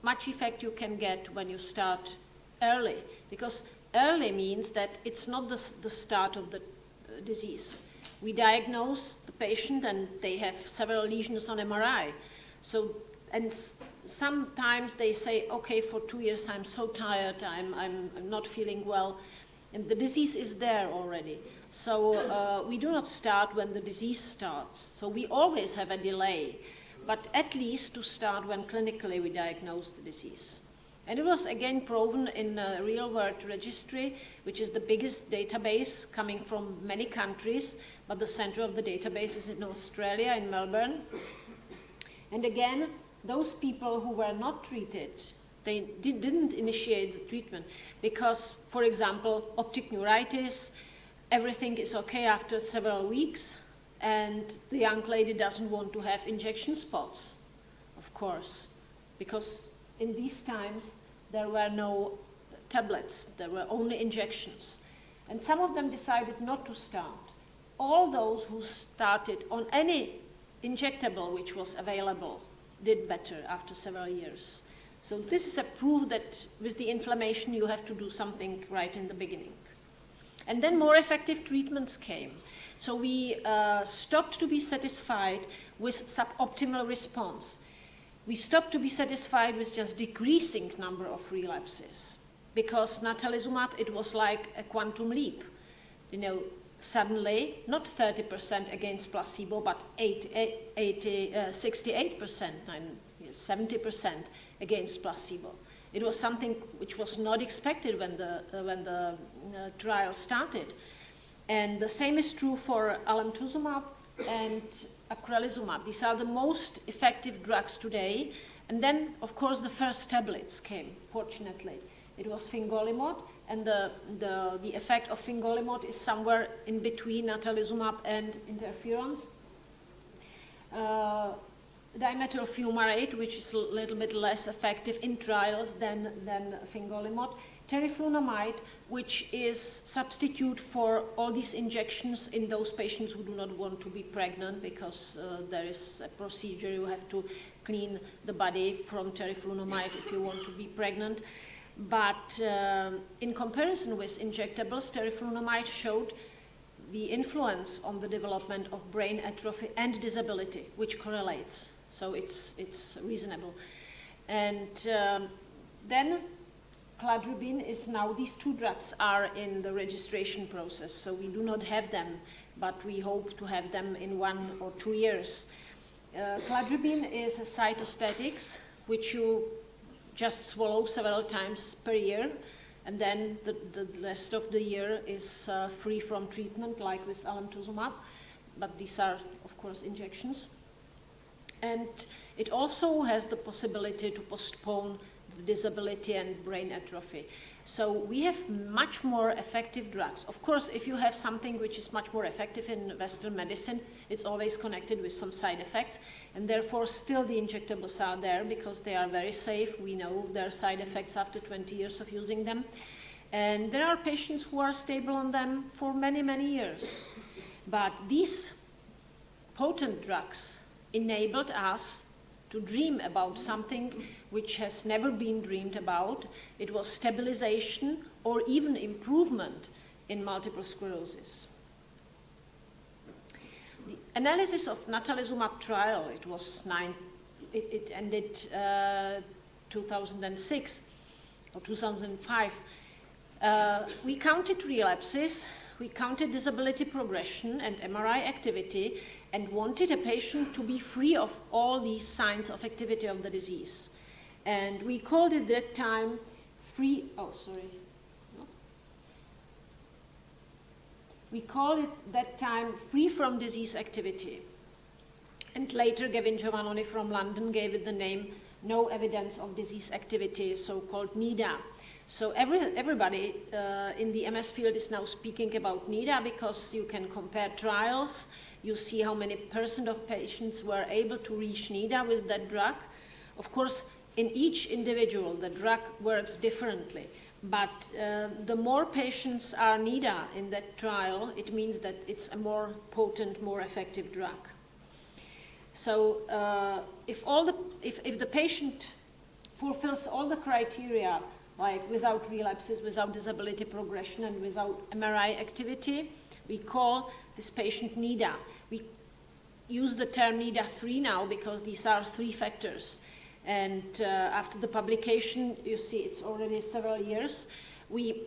much effect you can get when you start early, because early means that it's not the start of the disease. We diagnose the patient and they have several lesions on MRI. So, and sometimes they say, okay, for 2 years I'm so tired, I'm not feeling well, and the disease is there already. So we do not start when the disease starts. So we always have a delay, but at least to start when clinically we diagnose the disease. And it was again proven in a real-world registry, which is the biggest database coming from many countries, but the center of the database is in Australia, in Melbourne. And again, those people who were not treated, they didn't initiate the treatment because, for example, optic neuritis, everything is okay after several weeks, and the young lady doesn't want to have injection spots, of course, because in these times, there were no tablets, there were only injections. And some of them decided not to start. All those who started on any injectable which was available did better after several years. So this is a proof that with the inflammation you have to do something right in the beginning. And then more effective treatments came. So we stopped to be satisfied with suboptimal response. we stopped to be satisfied with just decreasing number of relapses, because natalizumab, it was like a quantum leap. You know, suddenly, not 30% against placebo, but 68% and 70% against placebo. It was something which was not expected when the trial started. And the same is true for alemtuzumab and acrelizumab. These are the most effective drugs today. And then, of course, the first tablets came, fortunately. It was fingolimod, and the effect of fingolimod is somewhere in between natalizumab and interferons. Dimethyl fumarate, which is a little bit less effective in trials than fingolimod. Teriflunomide, which is substitute for all these injections in those patients who do not want to be pregnant, because there is a procedure, you have to clean the body from teriflunomide if you want to be pregnant. But in comparison with injectables, teriflunomide showed the influence on the development of brain atrophy and disability, which correlates. So it's reasonable. And then cladribine is now, these two drugs are in the registration process, so we do not have them, but we hope to have them in 1 or 2 years. Cladribine is a cytostatics, which you just swallow several times per year, and then the rest of the year is free from treatment, like with alemtuzumab, but these are, of course, injections. And it also has the possibility to postpone the disability and brain atrophy. So we have much more effective drugs. Of course, if you have something which is much more effective in Western medicine, it's always connected with some side effects, and therefore still the injectables are there because they are very safe. We know their side effects after 20 years of using them. And there are patients who are stable on them for many, many years. But these potent drugs enabled us to dream about something which has never been dreamed about. It was stabilization or even improvement in multiple sclerosis. The analysis of natalizumab trial, it ended 2006 or 2005. We counted relapses, we counted disability progression and MRI activity, and wanted a patient to be free of all these signs of activity of the disease. And we called it that time We called it that time free from disease activity. And later Gavin Giovannoni from London gave it the name no evidence of disease activity, so-called NIDA. So everybody in the MS field is now speaking about NIDA because you can compare trials. You see how many % of patients were able to reach NIDA with that drug. Of course, in each individual, the drug works differently. But the more patients are NIDA in that trial, it means that it's a more potent, more effective drug. So if the patient fulfills all the criteria, like without relapses, without disability progression, and without MRI activity, we call this patient NIDA. We use the term NIDA-3 now because these are 3 factors. And after the publication, you see it's already several years, we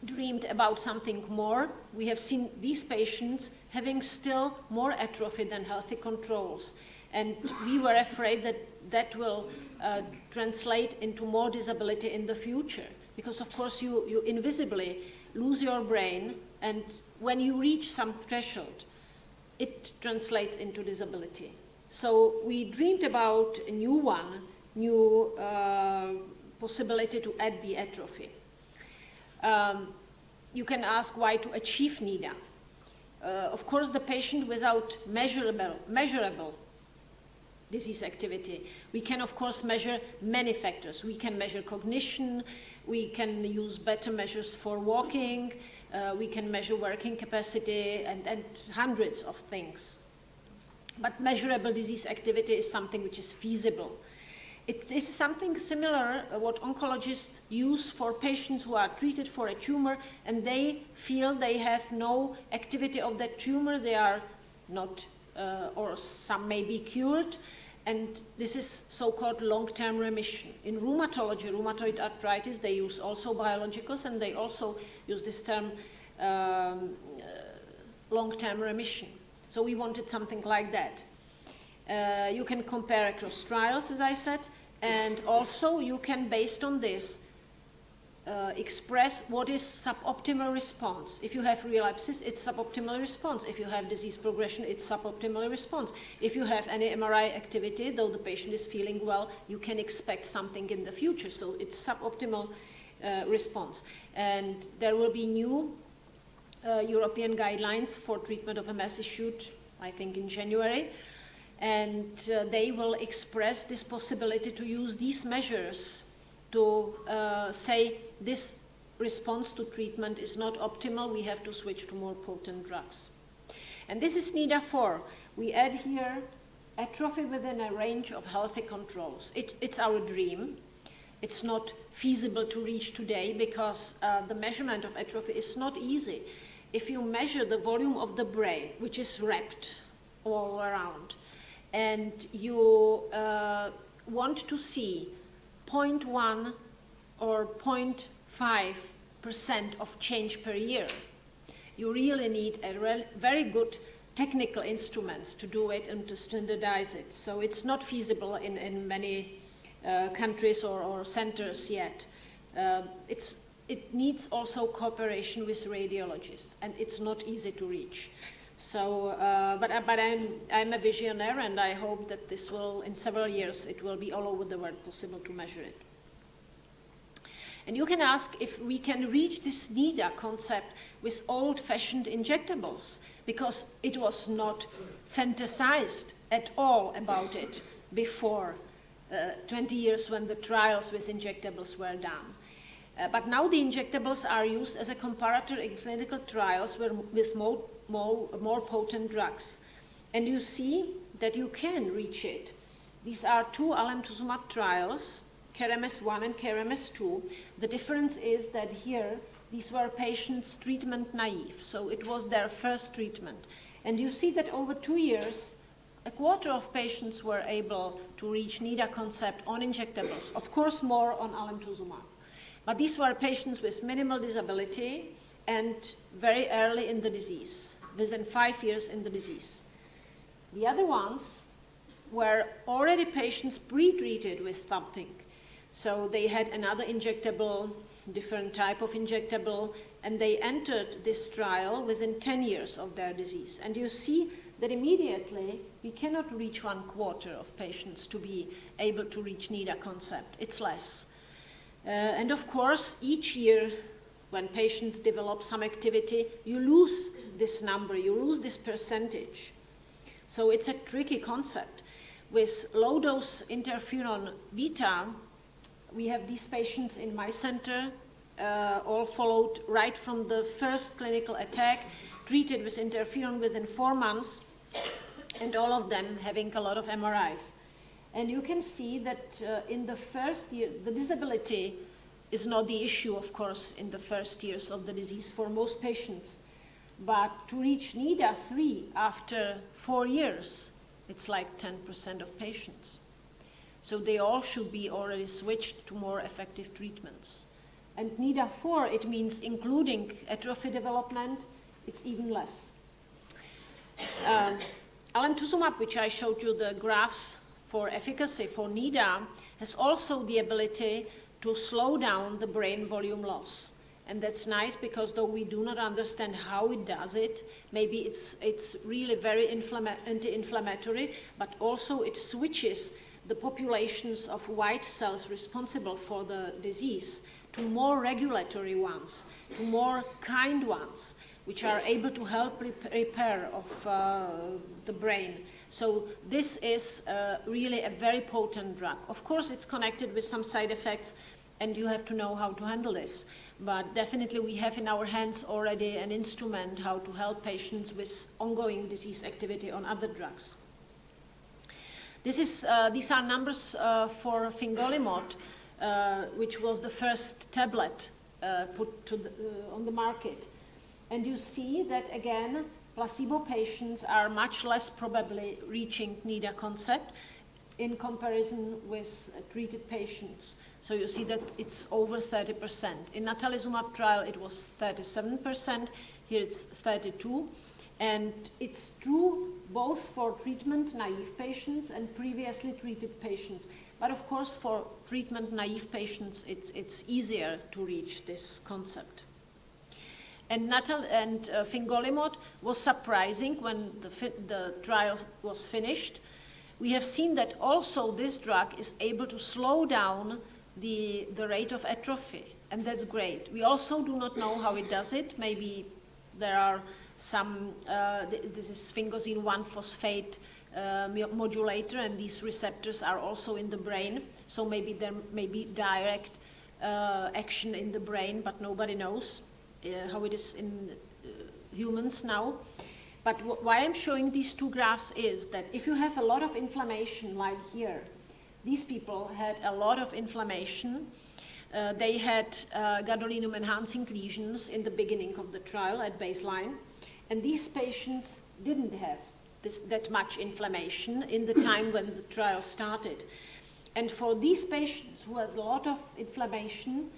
dreamed about something more. We have seen these patients having still more atrophy than healthy controls. And we were afraid that that will translate into more disability in the future. Because of course you invisibly lose your brain, and when you reach some threshold, it translates into disability. So we dreamed about a new possibility to add the atrophy. You can ask why to achieve NIDA. Of course, the patient without measurable disease activity. We can, of course, measure many factors. We can measure cognition, we can use better measures for walking, we can measure working capacity, and hundreds of things. But measurable disease activity is something which is feasible. It is something similar what oncologists use for patients who are treated for a tumor and they feel they have no activity of that tumor, they are not, or some may be cured, And this is so-called long-term remission. In rheumatology, rheumatoid arthritis, they use also biologicals, and they also use this term long-term remission. So we wanted something like that. You can compare across trials, as I said, and also you can, based on this, express what is suboptimal response. If you have relapses, it's suboptimal response. If you have disease progression, it's suboptimal response. If you have any MRI activity, though the patient is feeling well, you can expect something in the future. So it's suboptimal response. And there will be new European guidelines for treatment of MS issued, I think, in January. And they will express this possibility to use these measures to say this response to treatment is not optimal, we have to switch to more potent drugs. And this is NIDA4. We add here atrophy within a range of healthy controls. It's our dream. It's not feasible to reach today because the measurement of atrophy is not easy. If you measure the volume of the brain, which is wrapped all around, and you want to see 0.1 or 0.5% of change per year, you really need a very good technical instruments to do it and to standardize it. So it's not feasible in many countries or centers yet. It needs also cooperation with radiologists, and it's not easy to reach. So, but I'm a visionary, and I hope that this will, in several years, it will be all over the world possible to measure it. And you can ask if we can reach this NIDA concept with old-fashioned injectables, because it was not fantasized at all about it before 20 years when the trials with injectables were done. But now the injectables are used as a comparator in clinical trials with more potent drugs. And you see that you can reach it. These are two alemtuzumab trials, CARE-MS1 and CARE-MS2. The difference is that here, these were patients treatment naive, so it was their first treatment. And you see that over 2 years, a quarter of patients were able to reach NIDA concept on injectables, of course more on alemtuzumab. But these were patients with minimal disability and very early in the disease, within 5 years in the disease. The other ones were already patients pre-treated with something. So they had another injectable, different type of injectable, and they entered this trial within 10 years of their disease. And you see that immediately we cannot reach 1/4 of patients to be able to reach NIDA concept. It's less. And of course, each year when patients develop some activity, you lose this number, you lose this percentage. So it's a tricky concept. With low-dose interferon beta, we have these patients in my center, all followed right from the first clinical attack, treated with interferon within 4 months, and all of them having a lot of MRIs. And you can see that in the first year, the disability is not the issue, of course, in the first years of the disease for most patients. But to reach NIDA 3 after 4 years, it's like 10% of patients. So they all should be already switched to more effective treatments. And NIDA 4, it means including atrophy development, it's even less. Alemtuzumab, which I showed you the graphs for efficacy for NIDA, has also the ability to slow down the brain volume loss. And that's nice because though we do not understand how it does it, maybe it's really very anti-inflammatory, but also it switches the populations of white cells responsible for the disease to more regulatory ones, to more kind ones, which are able to help repair of the brain. So this is really a very potent drug. Of course, it's connected with some side effects, and you have to know how to handle this. But definitely we have in our hands already an instrument how to help patients with ongoing disease activity on other drugs. These are numbers for fingolimod, which was the first tablet put on the market. And you see that, again, placebo patients are much less probably reaching NIDA concept. in comparison with treated patients. So you see that it's over 30%. In natalizumab trial, it was 37%. Here it's 32%. And it's true both for treatment-naive patients and previously treated patients. But of course, for treatment-naive patients, it's easier to reach this concept. And fingolimod was surprising when the trial was finished. We have seen that also this drug is able to slow down the rate of atrophy, and that's great. We also do not know how it does it. Maybe there are some, this is sphingosine 1-phosphate modulator, and these receptors are also in the brain, so maybe there may be direct action in the brain, but nobody knows how it is in humans now. But why I'm showing these two graphs is that if you have a lot of inflammation, like here, these people had a lot of inflammation. They had gadolinium-enhancing lesions in the beginning of the trial at baseline, and these patients didn't have that much inflammation in the time when the trial started. And for these patients who had a lot of inflammation,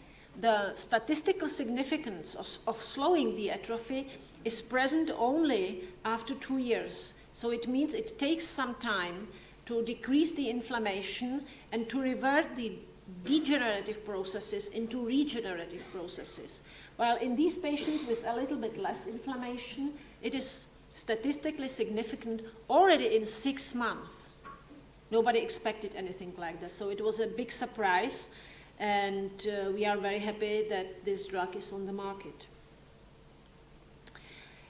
the statistical significance of slowing the atrophy is present only after 2 years. So it means it takes some time to decrease the inflammation and to revert the degenerative processes into regenerative processes. While in these patients with a little bit less inflammation, it is statistically significant already in 6 months. Nobody expected anything like that. So it was a big surprise, and we are very happy that this drug is on the market.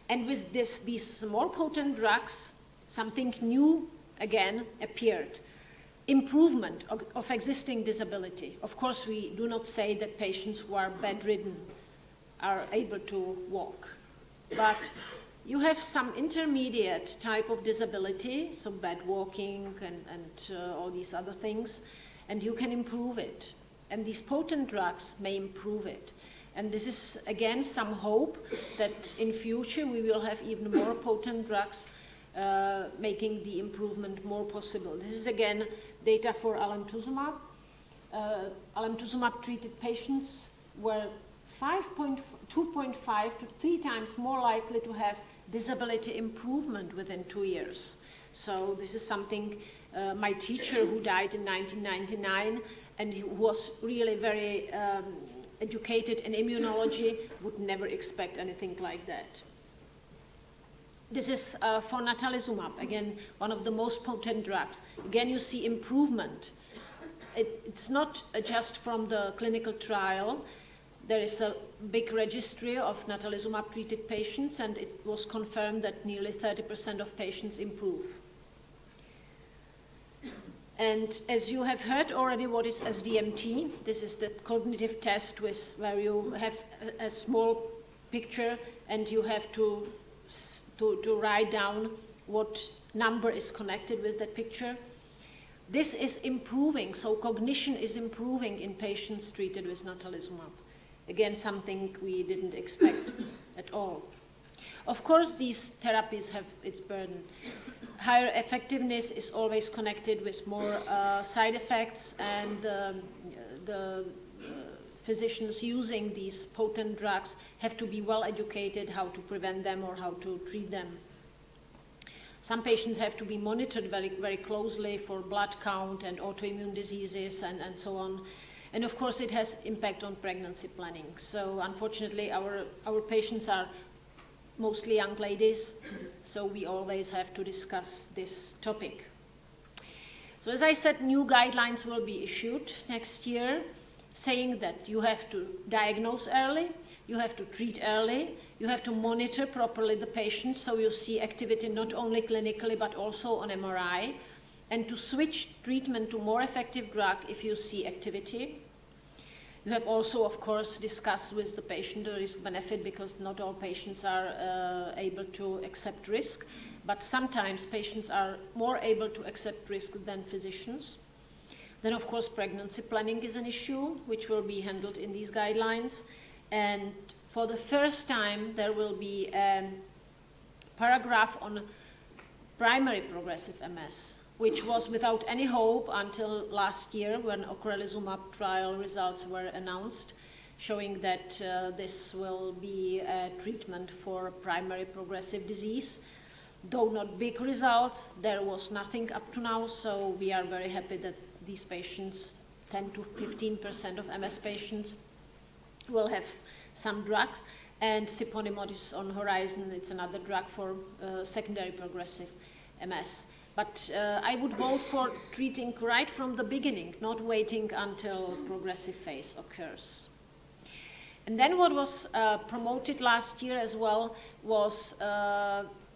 And with these more potent drugs, something new again appeared. Improvement of existing disability. Of course, we do not say that patients who are bedridden are able to walk, but you have some intermediate type of disability, so bed walking and all these other things, and you can improve it. And these potent drugs may improve it. And this is, again, some hope that in future we will have even more potent drugs making the improvement more possible. This is, again, data for alemtuzumab. Alemtuzumab-treated patients were 2.5 to 3 times more likely to have disability improvement within 2 years. So this is something my teacher, who died in 1999, and who was really very educated in immunology, would never expect anything like that. This is for natalizumab, again, one of the most potent drugs. Again, you see improvement. It's not just from the clinical trial. There is a big registry of natalizumab-treated patients, and it was confirmed that nearly 30% of patients improve. And as you have heard already, what is SDMT? This is the cognitive test where you have a small picture and you have to write down what number is connected with that picture. This is improving, so cognition is improving in patients treated with natalizumab. Again, something we didn't expect at all. Of course, these therapies have its burden. Higher effectiveness is always connected with more side effects, and the physicians using these potent drugs have to be well educated how to prevent them or how to treat them. Some patients have to be monitored very, very closely for blood count and autoimmune diseases and so on. And of course, it has impact on pregnancy planning. So unfortunately, our patients are mostly young ladies, so we always have to discuss this topic. So as I said, new guidelines will be issued next year, saying that you have to diagnose early, you have to treat early, you have to monitor properly the patients, so you see activity not only clinically but also on MRI, and to switch treatment to more effective drug if you see activity. You have also, of course, discussed with the patient the risk-benefit, because not all patients are able to accept risk, but sometimes patients are more able to accept risk than physicians. Then, of course, pregnancy planning is an issue, which will be handled in these guidelines. And for the first time, there will be a paragraph on primary progressive MS. which was without any hope until last year when ocrelizumab trial results were announced, showing that this will be a treatment for primary progressive disease. Though not big results, there was nothing up to now, so we are very happy that these patients, 10 to 15% of MS patients, will have some drugs, and siponimod is on horizon. It's another drug for secondary progressive MS. But I would vote for treating right from the beginning, not waiting until progressive phase occurs. And then what was promoted last year as well was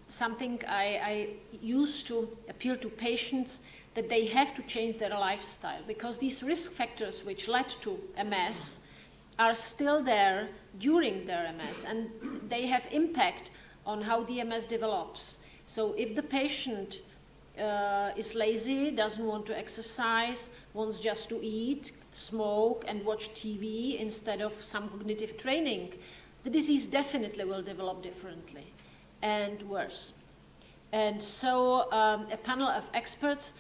something I used to appeal to patients, that they have to change their lifestyle, because these risk factors which led to MS are still there during their MS, and they have impact on how the MS develops. So if the patient is lazy, doesn't want to exercise, wants just to eat, smoke and watch TV instead of some cognitive training, the disease definitely will develop differently and worse. And so a panel of experts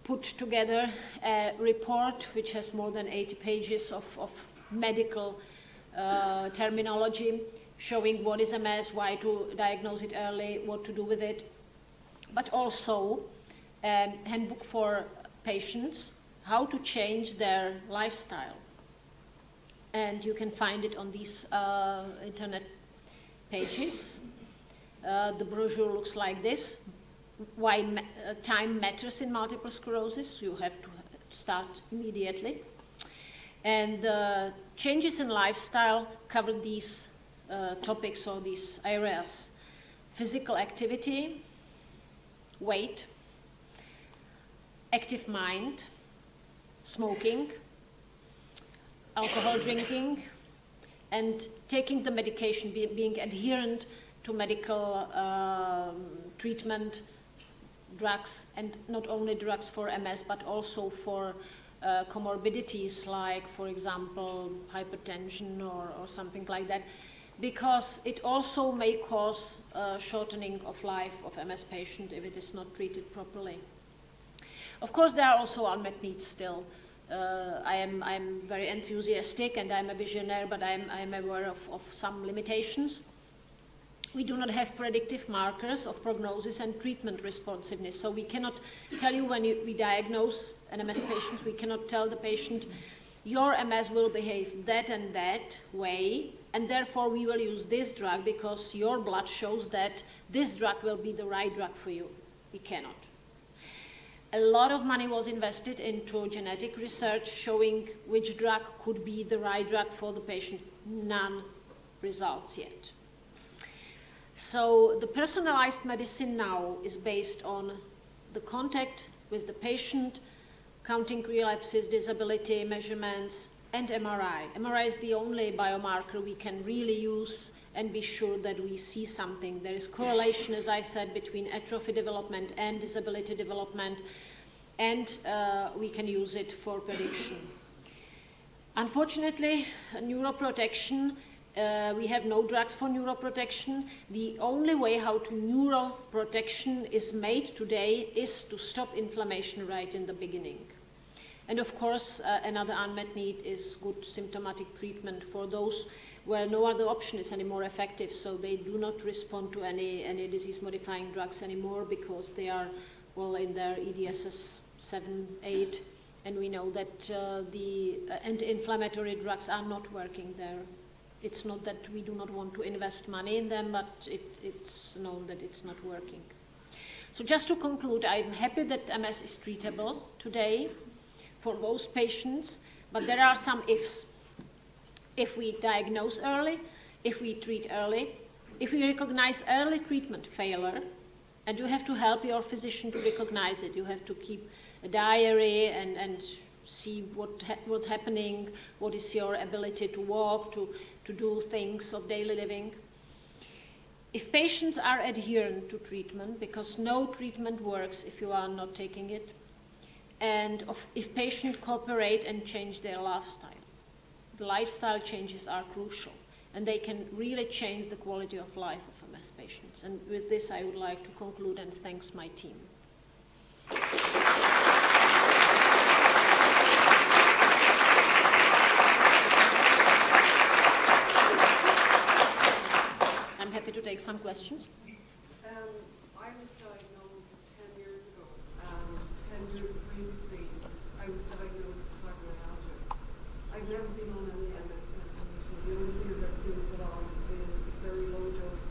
put together a report which has more than 80 pages of medical terminology, showing what is MS, why to diagnose it early, what to do with it, but also a handbook for patients, how to change their lifestyle. And you can find it on these internet pages. The brochure looks like this. Why time matters in multiple sclerosis. You have to start immediately. And changes in lifestyle cover these topics or these areas: physical activity, weight, active mind, smoking, alcohol drinking, and taking the medication, being adherent to medical treatment, drugs, and not only drugs for MS, but also for comorbidities like, for example, hypertension or something like that, because it also may cause shortening of life of MS patient if it is not treated properly. Of course, there are also unmet needs still. I'm very enthusiastic and I'm a visionary, but I'm aware of some limitations. We do not have predictive markers of prognosis and treatment responsiveness, so we cannot tell you when we diagnose an MS patient, we cannot tell the patient, your MS will behave that and that way, and therefore we will use this drug because your blood shows that this drug will be the right drug for you. We cannot. A lot of money was invested into genetic research showing which drug could be the right drug for the patient. None results yet. So the personalized medicine now is based on the contact with the patient, counting relapses, disability measurements, and MRI. MRI is the only biomarker we can really use and be sure that we see something. There is correlation, as I said, between atrophy development and disability development, and we can use it for prediction. Unfortunately, neuroprotection, we have no drugs for neuroprotection. The only way how to neuroprotection is made today is to stop inflammation right in the beginning. And of course, another unmet need is good symptomatic treatment for those where no other option is any more effective, so they do not respond to any disease-modifying drugs anymore because they are, well, in their EDSS 7, 8, and we know that the anti-inflammatory drugs are not working there. It's not that we do not want to invest money in them, but it's known that it's not working. So just to conclude, I'm happy that MS is treatable today for most patients, but there are some ifs. If we diagnose early, if we treat early, if we recognize early treatment failure, and you have to help your physician to recognize it. You have to keep a diary and see what's happening, what is your ability to walk, to do things of daily living. If patients are adherent to treatment, because no treatment works if you are not taking it, and if patients cooperate and change their lifestyle. The lifestyle changes are crucial, and they can really change the quality of life of MS patients. And with this, I would like to conclude and thanks my team. some questions? I was diagnosed 10 years ago, and 10 years previously, I was diagnosed with fibromyalgia. I've never been on any MS medication. The only thing I've been put on is very low dose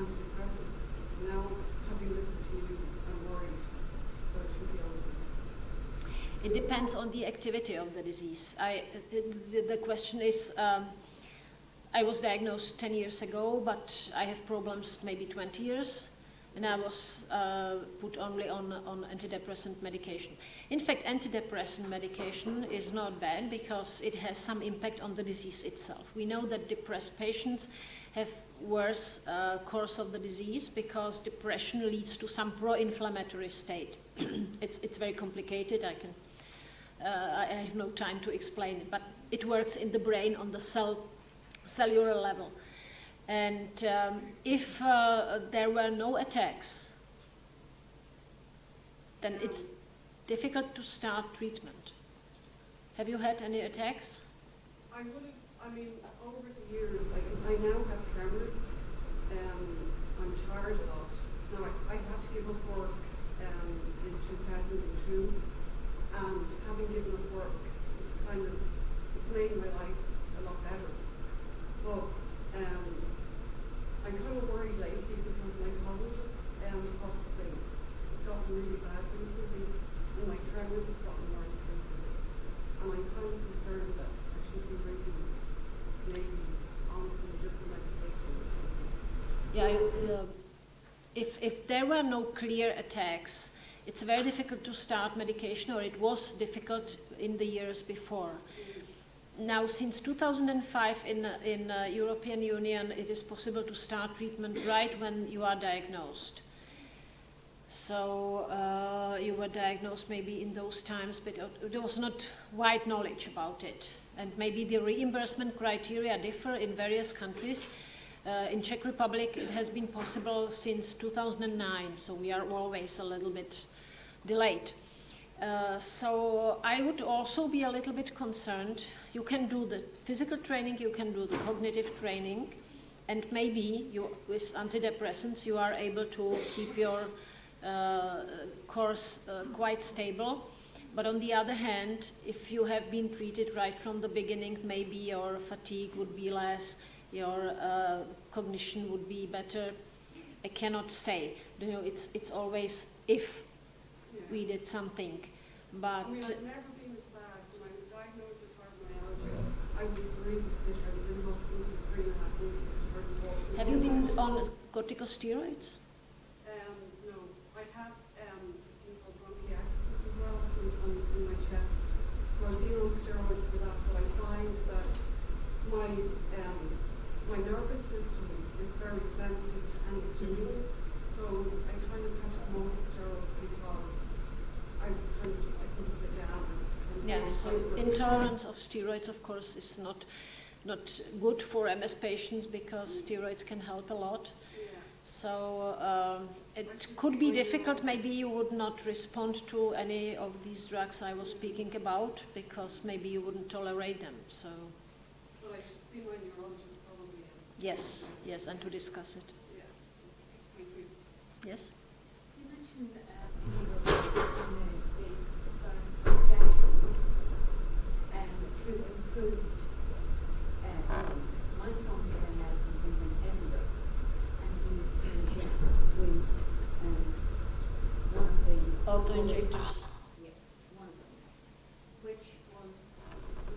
antidepressants. Now, having listened to you, I'm worried, but it should be on something. It depends on the activity of the disease. The question is, I was diagnosed 10 years ago, but I have problems maybe 20 years, and I was put only on antidepressant medication. In fact, antidepressant medication is not bad because it has some impact on the disease itself. We know that depressed patients have worse course of the disease because depression leads to some pro-inflammatory state. It's very complicated. I have no time to explain it, but it works in the brain on the cellular level. And if there were no attacks, then it's difficult to start treatment. Have you had any attacks? I would have, over the years, I now have tremors. I'm tired a lot. Now, I had to give up work in 2002, and having given up work, it's made my life a lot better. But I'm kind of worried lately because my cognitive processing has gotten really bad recently, and my tremors have gotten worse recently. And I'm kind of concerned that I should be really maybe on some different medication or something. Yeah, if there were no clear attacks, it's very difficult to start medication, or it was difficult in the years before. Now, since 2005 in European Union, it is possible to start treatment right when you are diagnosed. So you were diagnosed maybe in those times, but there was not wide knowledge about it. And maybe the reimbursement criteria differ in various countries. In Czech Republic, it has been possible since 2009, so we are always a little bit delayed. So I would also be a little bit concerned. You can do the physical training, you can do the cognitive training, and maybe with antidepressants you are able to keep your course quite stable. But on the other hand, if you have been treated right from the beginning, maybe your fatigue would be less, your cognition would be better. I cannot say. You know, it's always if we did something. But I've never been as bad. When I was diagnosed with fibromyalgia, I was really sick. I was in hospital for 3.5 weeks. Have you been on corticosteroids? No. I have something called bronchiectasis as well in my chest. So I've been on steroids for that, but I find that my nervous system is very sensitive to any stimulus. So I kind of had to come off the steroids because I was kind of just, I couldn't sit down. Yes, so intolerance of steroids, of course, is not good for MS patients because steroids can help a lot. Yeah. So it could be difficult. Maybe you would not respond to any of these drugs I was speaking about because maybe you wouldn't tolerate them. So. But I should see my neurologist probably. Yes, and to discuss it. Yeah. Thank you. Yes? You mentioned injections to improve my son's got MS and he's been everywhere, and he used to inject with one of the Auto-injectors. Yeah, one of them, which was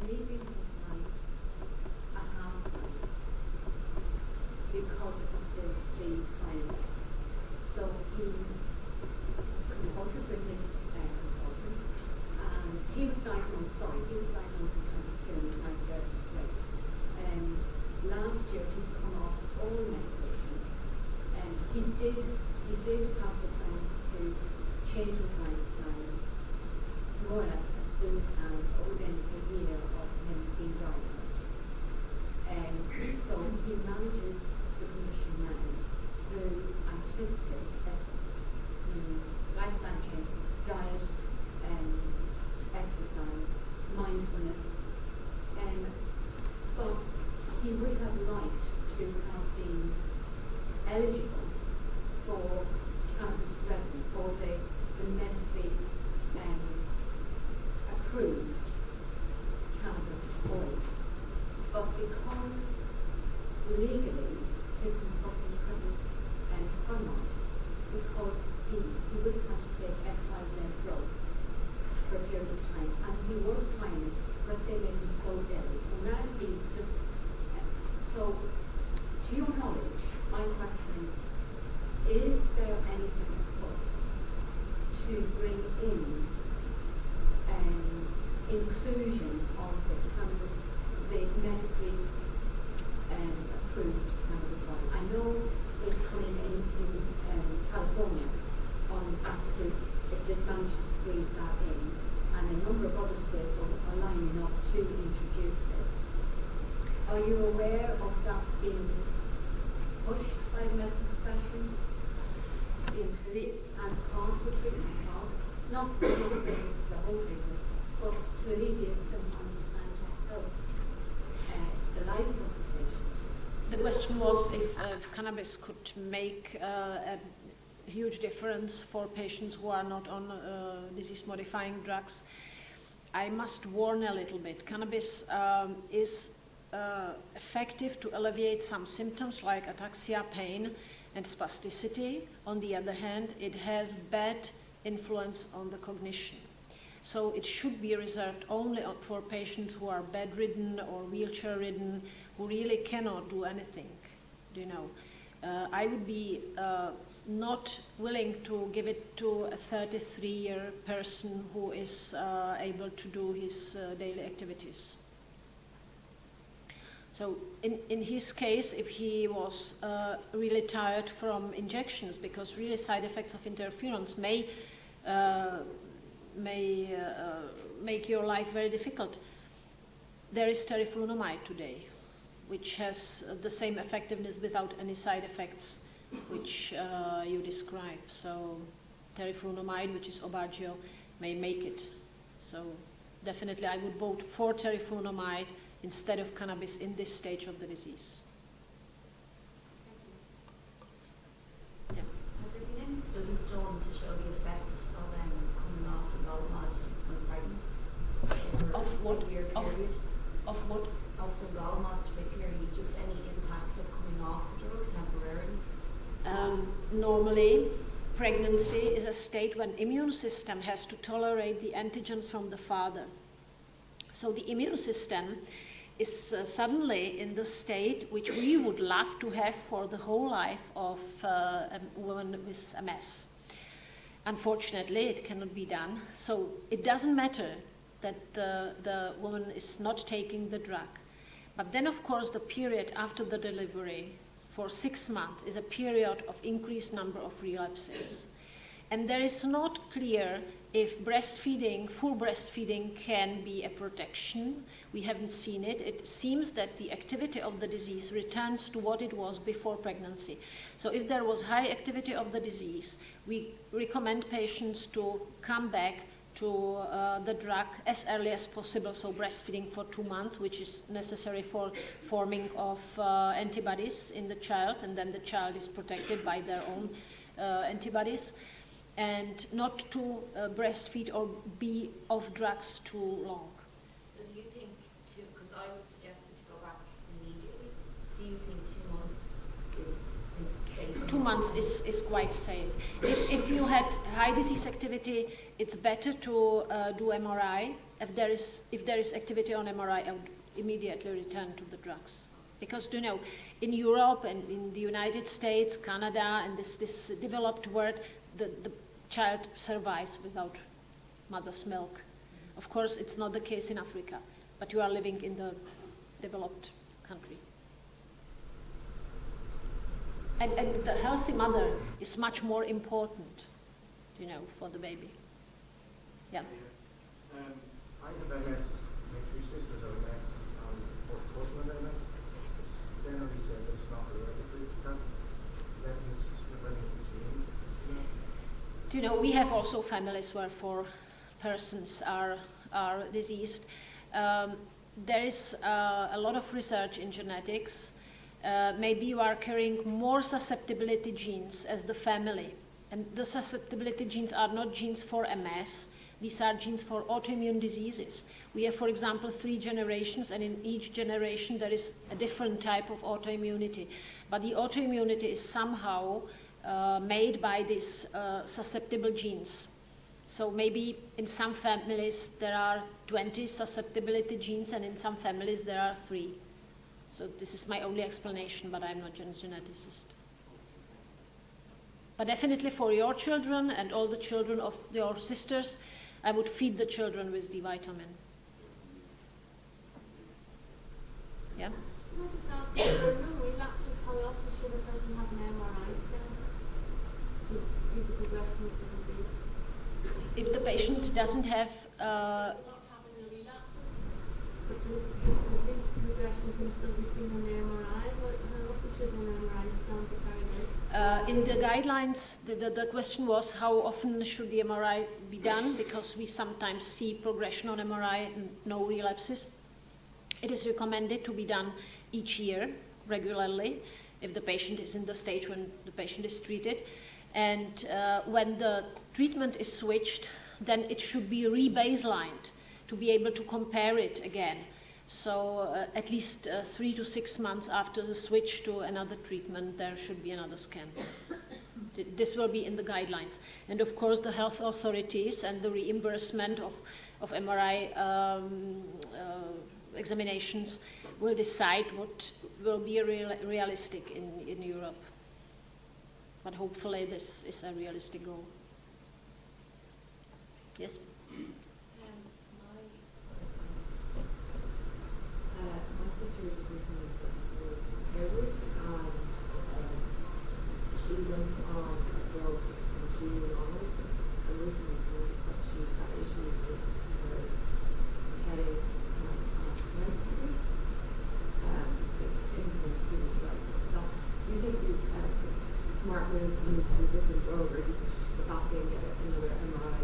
leaving his life a half-life because of the side effects. So he consulted with his consultant, and he was diagnosed in 22, and he's now 33. Last year he's come off all medication, and he did have the sense to change his lifestyle more or less as soon as within a year of him being diagnosed. So he manages the condition now through activities, lifestyle change, diet, exercise, mindfulness, but he would have liked to have been eligible is there anything afoot to bring in inclusion of the cannabis, the medically approved cannabis oil? I know it's coming in California on that proof, if they've managed to squeeze that in, and a number of other states are lining up to introduce it. Are you aware of that being pushed by the medical profession, included and part of the treatment part, not replacing the whole treatment, but to alleviate symptoms and to help the life of the patient? The question was if cannabis could make a huge difference for patients who are not on disease-modifying drugs. I must warn a little bit. Cannabis is effective to alleviate some symptoms like ataxia, pain, and spasticity. On the other hand, it has bad influence on the cognition. So it should be reserved only for patients who are bedridden or wheelchair-ridden, who really cannot do anything, you know. I would be not willing to give it to a 33-year person who is able to do his daily activities. So in his case, if he was really tired from injections, because really side effects of interferons may make your life very difficult, there is teriflunomide today, which has the same effectiveness without any side effects which you describe. So teriflunomide, which is Aubagio, may make it. So definitely I would vote for teriflunomide instead of cannabis in this stage of the disease. Yeah. Has there been any studies done to show the effect of coming off the Lolomod when pregnant? Of what? A year period? Of what? Of the Lolomod particularly, just any impact of coming off the drug temporarily? Normally, pregnancy is a state when immune system has to tolerate the antigens from the father. So the immune system is suddenly in the state which we would love to have for the whole life of a woman with MS. Unfortunately, it cannot be done. So it doesn't matter that the woman is not taking the drug. But then, of course, the period after the delivery for 6 months is a period of increased number of relapses. And there is not clear if breastfeeding, full breastfeeding can be a protection. We haven't seen it. It seems that the activity of the disease returns to what it was before pregnancy. So if there was high activity of the disease, we recommend patients to come back to the drug as early as possible, so breastfeeding for 2 months, which is necessary for forming of antibodies in the child, and then the child is protected by their own antibodies, and not to breastfeed or be off drugs too long. So do you think, because I was suggested to go back immediately, do you think 2 months is safe? 2 months is quite safe. If you had high disease activity, it's better to do MRI. If there is activity on MRI, I would immediately return to the drugs. Because, you know, in Europe and in the United States, Canada, and this developed world, the child survives without mother's milk. Of course, it's not the case in Africa, but you are living in the developed country. And the healthy mother is much more important, you know, for the baby. Yeah. I have MS, my 2 sisters have MS, and 4th cousin have MS. Generally said it's not hereditary. That is preventing change. Do you know, we have also families where 4 persons are diseased. There is a lot of research in genetics. Maybe you are carrying more susceptibility genes as the family. And the susceptibility genes are not genes for MS. These are genes for autoimmune diseases. We have, for example, 3 generations, and in each generation there is a different type of autoimmunity. But the autoimmunity is somehow made by these susceptible genes. So maybe in some families there are 20 susceptibility genes, and in some families there are 3. So this is my only explanation, but I'm not a geneticist. But definitely for your children and all the children of your sisters, I would feed the children with D vitamin. Yeah? Can I just ask, if there are no relapses, how often should a person have an MRI scan to see the progression of the disease? If the patient doesn't have Not having the relapses, but the disease progression can still be seen on the MRI, but how often should an MRI scan be carried out? in the guidelines, the question was how often should the MRI be done, because we sometimes see progression on MRI and no relapses. It is recommended to be done each year regularly if the patient is in the stage when the patient is treated. And when the treatment is switched, then it should be re-baselined to be able to compare it again. So at least 3 to 6 months after the switch to another treatment, there should be another scan. This will be in the guidelines. And of course, the health authorities and the reimbursement of MRI examinations will decide what will be realistic in Europe. But hopefully this is a realistic goal. Yes? My sister is recently with Kerley, and she went on a drug from June onwards, and recently noticed that she had issues with her headaches and mentally, things in students' rights. Do you think it's a smart move to move to a different drug, or do you think she should go back and get another MRI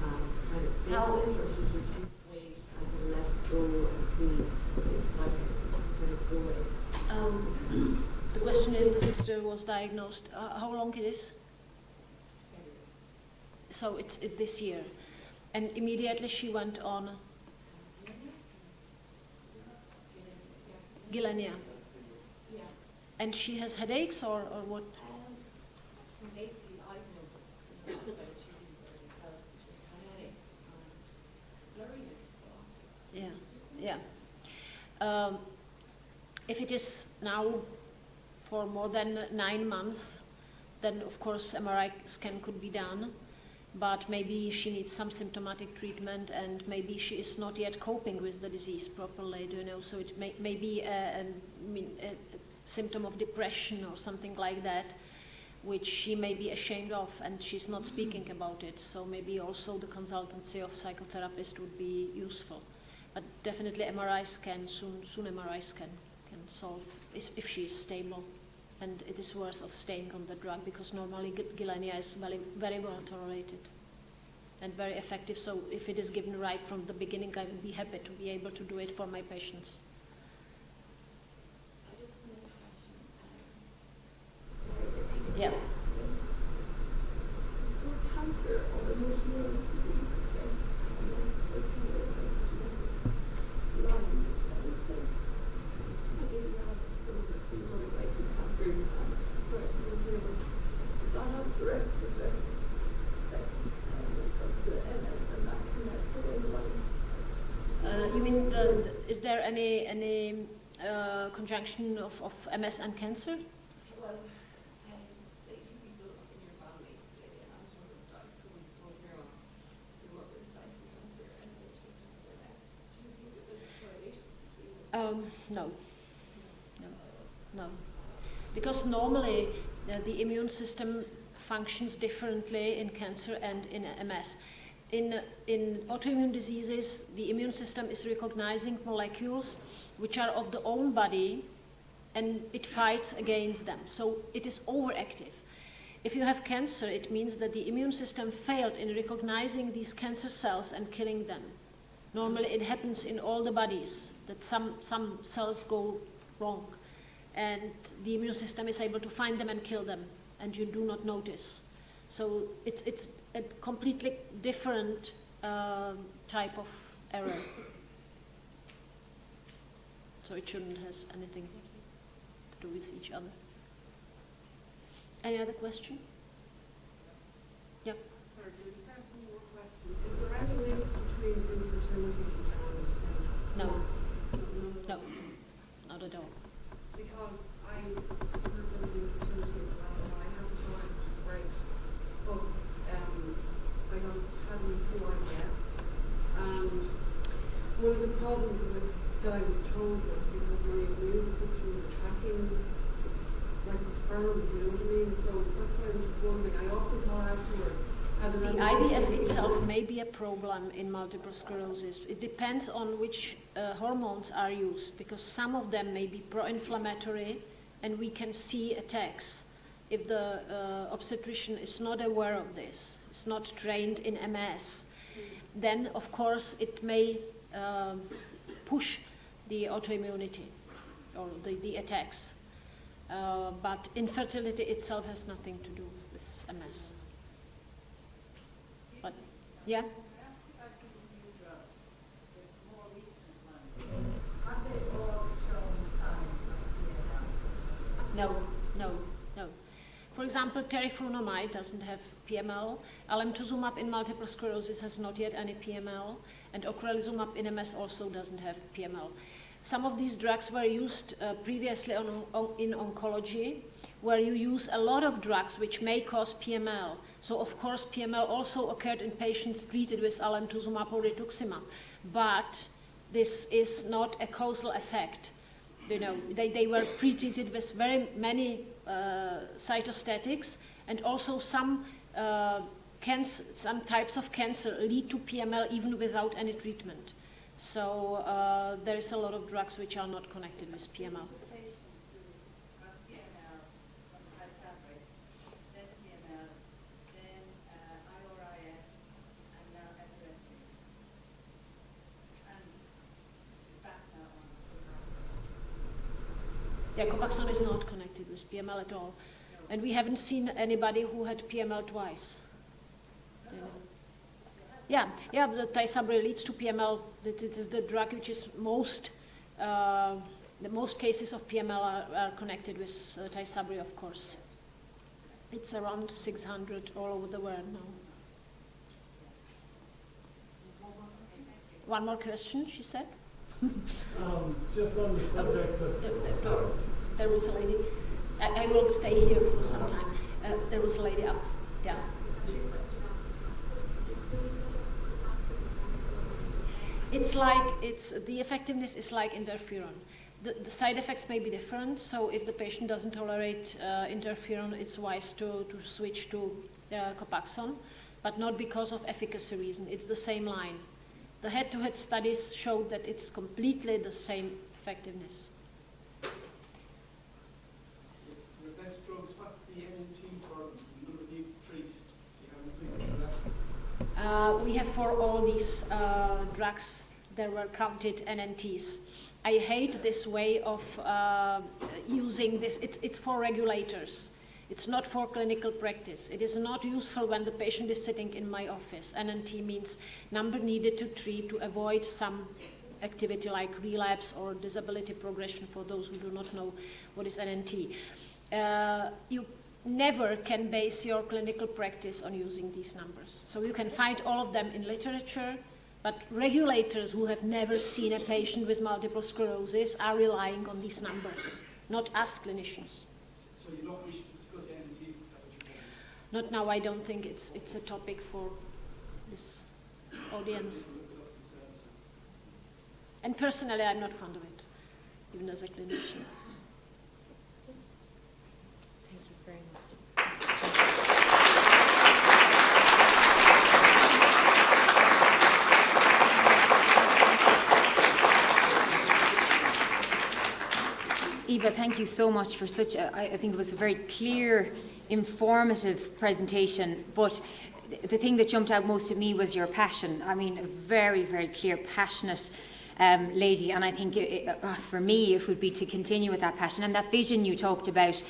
kind of treatment, or should she just wait and let it go and see if like kind of go away? The question is, the sister was diagnosed, how long it is? So it's this year. And immediately she went on Gilenya. Yeah. And she has headaches or what? Basically, I've noticed in the last about 2 weeks already, so she had headaches and blurriness. Yeah. If it is now for more than 9 months, then of course MRI scan could be done, but maybe she needs some symptomatic treatment and maybe she is not yet coping with the disease properly, do you know, so it may be a symptom of depression or something like that, which she may be ashamed of and she's not speaking about it, so maybe also the consultancy of psychotherapist would be useful. But definitely MRI scan, soon MRI scan can solve if she is stable, and it is worth of staying on the drug because normally Gilenya is very well tolerated and very effective, so if it is given right from the beginning, I would be happy to be able to do it for my patients. I just have a question. Yeah. So cancer or emotional disease, You mean, is there any conjunction of MS and cancer? well, say 2 people in your family, say an answer died from bone marrow, your mother died from cancer, and your sister has MS. Do you think that there's a correlation between them? No. Because normally the immune system functions differently in cancer and in MS. In autoimmune diseases, the immune system is recognizing molecules which are of the own body and it fights against them. So it is overactive. If you have cancer, it means that the immune system failed in recognizing these cancer cells and killing them. Normally it happens in all the bodies that some cells go wrong and the immune system is able to find them and kill them and you do not notice. So it's a completely different type of error. So it shouldn't have anything to do with each other. Any other question? Yep. Sorry, can I just ask one more question? Is there any link between infertility and No. No. No, not at all. Because I suffer from infertility as well, and I have a daughter which is very IVF itself may be a problem in multiple sclerosis. It depends on which hormones are used, because some of them may be pro-inflammatory, and we can see attacks if the obstetrician is not aware of this, is not trained in MS. Then, of course, it may push the autoimmunity or the attacks. But infertility itself has nothing to do with MS. But, yeah? No. For example, teriflunomide doesn't have PML. Alemtuzumab in multiple sclerosis has not yet any PML, and ocrelizumab in MS also doesn't have PML. Some of these drugs were used previously in oncology, where you use a lot of drugs which may cause PML. So of course PML also occurred in patients treated with alemtuzumab or rituximab, but this is not a causal effect. You know, they were pre-treated with very many cytostatics, and also some types of cancer lead to PML even without any treatment. So there's a lot of drugs which are not connected with PML. Yeah, Copaxone is not connected with PML at all. And we haven't seen anybody who had PML twice. You know. Yeah, the Tysabri leads to PML. It is the drug which is the most cases of PML are connected with Tysabri, of course. It's around 600 all over the world now. One more question, she said. Just on the subject of... There was a lady. I will stay here for some time. There was a lady up. Yeah. The effectiveness is like interferon. The side effects may be different, so if the patient doesn't tolerate interferon, it's wise to switch to Copaxone, but not because of efficacy reason. It's the same line. The head-to-head studies showed that it's completely the same effectiveness. The best drugs, what's the NNT for need to treat? Do you have anything for that? We have for all these drugs, there were counted NNTs. I hate this way of using this. It's for regulators. It's not for clinical practice. It is not useful when the patient is sitting in my office. NNT means number needed to treat to avoid some activity like relapse or disability progression, for those who do not know what is NNT. You never can base your clinical practice on using these numbers. So you can find all of them in literature, but regulators who have never seen a patient with multiple sclerosis are relying on these numbers, not us clinicians. So you don't wish to discuss NNTs? Not now. I don't think it's a topic for this audience. And personally, I'm not fond of it, even as a clinician. Thank you very much. Eva, thank you so much for such I think it was a very clear, informative presentation, but the thing that jumped out most at me was your passion. I mean, a very, very clear, passionate lady, and I think for me it would be to continue with that passion, and that vision you talked about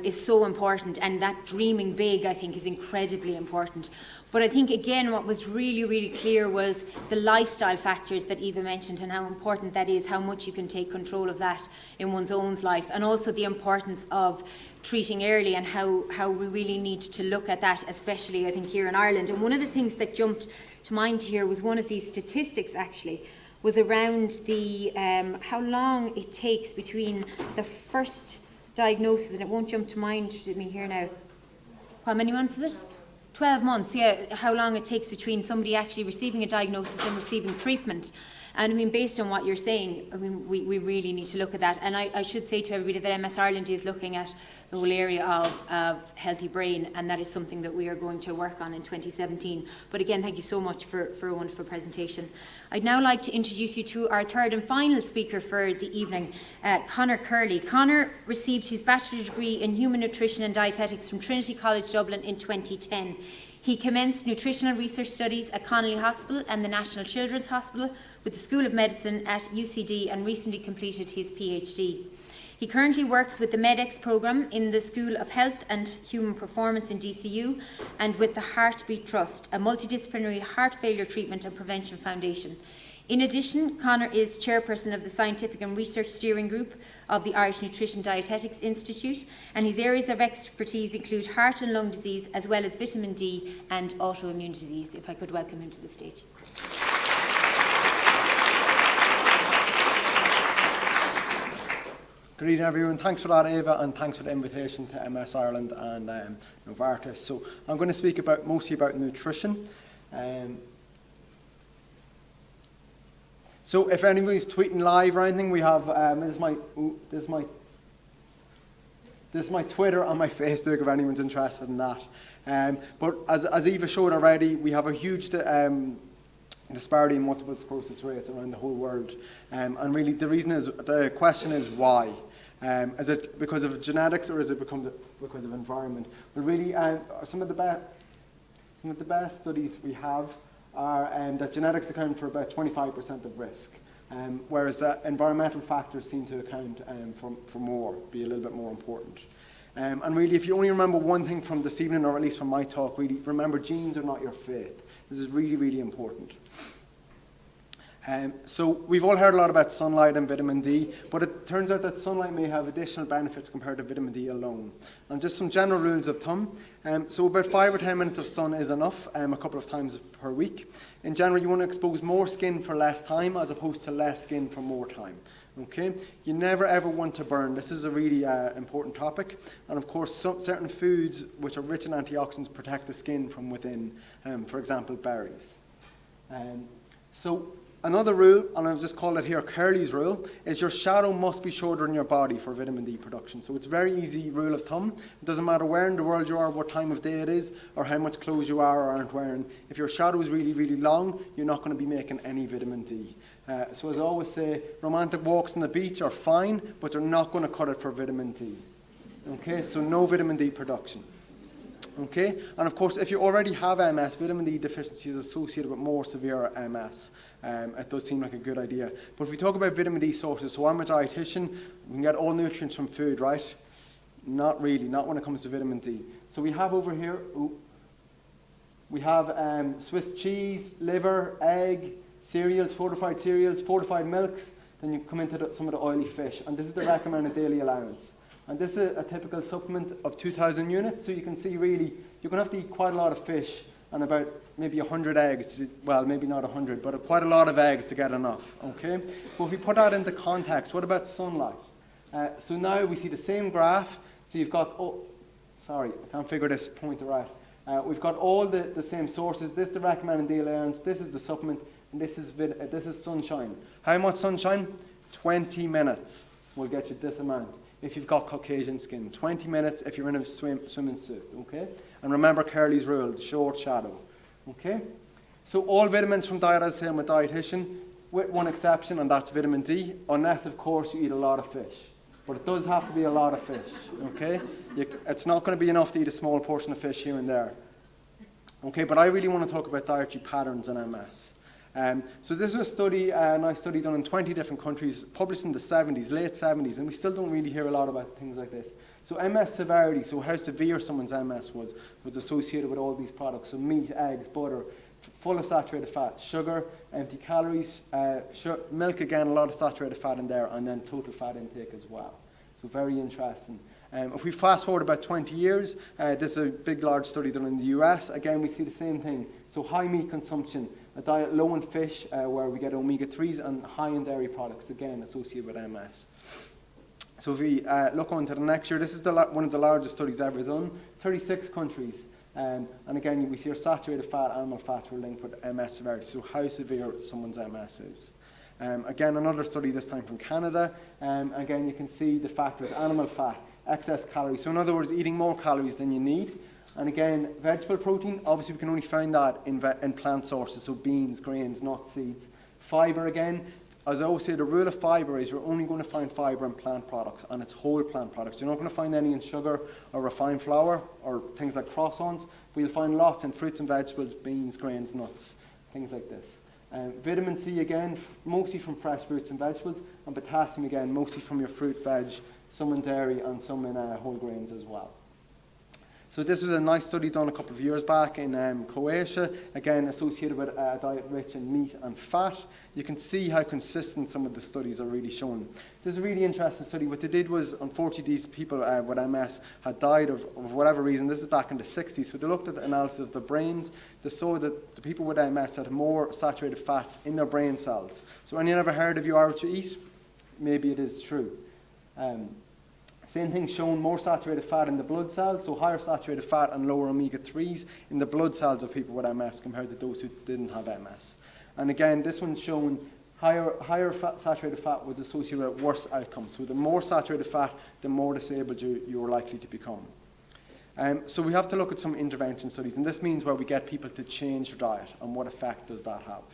is so important, and that dreaming big I think is incredibly important. But I think again what was really, really clear was the lifestyle factors that Eva mentioned, and how important that is, how much you can take control of that in one's own life, and also the importance of treating early, and how we really need to look at that, especially I think here in Ireland. And one of the things that jumped to mind here was one of these statistics actually, was around the how long it takes between the first diagnosis, and it won't jump to mind to me here now. How many months is it? 12 months, yeah, how long it takes between somebody actually receiving a diagnosis and receiving treatment. And I mean, based on what you're saying, I mean, we really need to look at that. And I should say to everybody that MS Ireland is looking at the whole area of healthy brain, and that is something that we are going to work on in 2017. But again, thank you so much for a wonderful presentation. I'd now like to introduce you to our third and final speaker for the evening, Conor Kerley. Conor received his bachelor's degree in human nutrition and dietetics from Trinity College Dublin in 2010. He commenced nutritional research studies at Connolly Hospital and the National Children's Hospital with the School of Medicine at UCD and recently completed his PhD. He currently works with the MEDEX programme in the School of Health and Human Performance in DCU and with the Heartbeat Trust, a multidisciplinary heart failure treatment and prevention foundation. In addition, Conor is chairperson of the Scientific and Research Steering Group of the Irish Nutrition Dietetics Institute, and his areas of expertise include heart and lung disease, as well as vitamin D and autoimmune disease. If I could welcome him to the stage. Good evening, everyone. Thanks for that, Eva, and thanks for the invitation to MS Ireland and Novartis. So I'm going to speak mostly about nutrition. So if anybody's tweeting live or anything, we have this is my Twitter and my Facebook if anyone's interested in that. But as Eva showed already, we have a huge disparity in multiple sclerosis rates around the whole world. And really the question is why? Is it because of genetics or is it because of environment? But really some of the best studies we have are that genetics account for about 25% of risk, whereas the environmental factors seem to account for more, be a little bit more important. And really, if you only remember one thing from this evening, or at least from my talk, really remember genes are not your fate. This is really, really important. So we've all heard a lot about sunlight and vitamin D, but it turns out that sunlight may have additional benefits compared to vitamin D alone. And just some general rules of thumb. So about 5 or 10 minutes of sun is enough, a couple of times per week. In general, you want to expose more skin for less time as opposed to less skin for more time. Okay? You never ever want to burn. This is a really important topic. And of course, certain foods which are rich in antioxidants protect the skin from within, for example, berries. So another rule, and I'll just call it here Kerley's rule, is your shadow must be shorter in your body for vitamin D production. So it's a very easy rule of thumb. It doesn't matter where in the world you are, what time of day it is, or how much clothes you are or aren't wearing. If your shadow is really, really long, you're not going to be making any vitamin D. So as I always say, romantic walks on the beach are fine, but they're not going to cut it for vitamin D. Okay, so no vitamin D production. Okay, and of course, if you already have MS, vitamin D deficiency is associated with more severe MS. It does seem like a good idea. But if we talk about vitamin D sources, so I'm a dietitian, we can get all nutrients from food, right? Not really, not when it comes to vitamin D. So we have over here, we have Swiss cheese, liver, egg, cereals, fortified milks. Then you come into some of the oily fish. And this is the recommended daily allowance. And this is a typical supplement of 2,000 units. So you can see really, you're going to have to eat quite a lot of fish and about maybe 100 eggs, well, maybe not 100, but quite a lot of eggs to get enough, okay? But if we put that into context, what about sunlight? So now we see the same graph. So you've got, sorry, I can't figure this pointer out. We've got all the same sources. This is the recommended daily allowance, this is the supplement, and this is sunshine. How much sunshine? 20 minutes will get you this amount. If you've got Caucasian skin, 20 minutes if you're in a swimming suit, okay? And remember Kerley's rule, short shadow, okay? So all vitamins from diet, as I say, I'm a dietitian, with one exception, and that's vitamin D, unless, of course, you eat a lot of fish. But it does have to be a lot of fish, okay? It's not going to be enough to eat a small portion of fish here and there. Okay, but I really want to talk about dietary patterns in MS. So this is a nice study done in 20 different countries, published in the 70s, late 70s, and we still don't really hear a lot about things like this. So MS severity, so how severe someone's MS was associated with all these products. So meat, eggs, butter, full of saturated fat, sugar, empty calories, milk again, a lot of saturated fat in there, and then total fat intake as well. So very interesting. If we fast forward about 20 years, this is a big, large study done in the US. Again, we see the same thing. So high meat consumption, a diet low in fish, where we get omega-3s, and high in dairy products, again, associated with MS. So if we look on to the next year, this is one of the largest studies ever done, 36 countries. And again, we see our saturated fat, animal fats were linked with MS severity, so how severe someone's MS is. Again, another study this time from Canada. Again, you can see the factors, animal fat. excess calories. So in other words, eating more calories than you need. And again, vegetable protein, obviously we can only find that in plant sources, so beans, grains, nuts, seeds. Fibre again, as I always say, the rule of fibre is you're only going to find fibre in plant products, and it's whole plant products. You're not going to find any in sugar or refined flour or things like croissants, but you'll find lots in fruits and vegetables, beans, grains, nuts, things like this. Vitamin C again, mostly from fresh fruits and vegetables, and potassium again, mostly from your fruit, veg, some in dairy and some in whole grains as well. So this was a nice study done a couple of years back in Croatia, again associated with a diet rich in meat and fat. You can see how consistent some of the studies are really showing. This is a really interesting study. What they did was, unfortunately, these people with MS had died of whatever reason. This is back in the 60s. So they looked at the analysis of the brains. They saw that the people with MS had more saturated fats in their brain cells. So anyone ever heard of you are what you eat? Maybe it is true. Same thing shown, more saturated fat in the blood cells, so higher saturated fat and lower omega-3s in the blood cells of people with MS compared to those who didn't have MS. And again, this one's shown higher saturated fat was associated with worse outcomes. So the more saturated fat, the more disabled you are likely to become. So we have to look at some intervention studies, and this means where we get people to change their diet, and what effect does that have.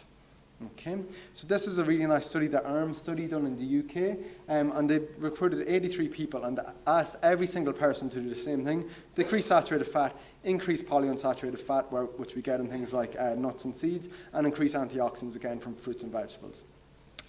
Okay, so this is a really nice study, the ARM study done in the UK, and they recruited 83 people and asked every single person to do the same thing: decrease saturated fat, increase polyunsaturated fat, which we get in things like nuts and seeds, and increase antioxidants again from fruits and vegetables.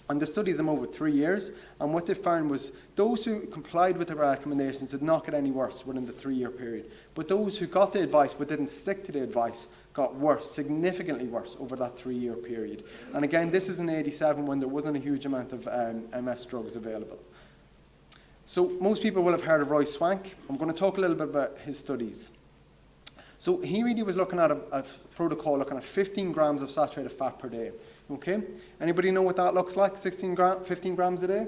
And they studied them over 3 years, and what they found was those who complied with the recommendations did not get any worse within the 3-year period, but those who got the advice but didn't stick to the advice got worse, significantly worse over that 3-year period. And again, this is in 87 when there wasn't a huge amount of MS drugs available. So most people will have heard of Roy Swank. I'm going to talk a little bit about his studies. So he really was looking at a protocol looking at 15 grams of saturated fat per day. Okay? Anybody know what that looks like? 15 grams a day?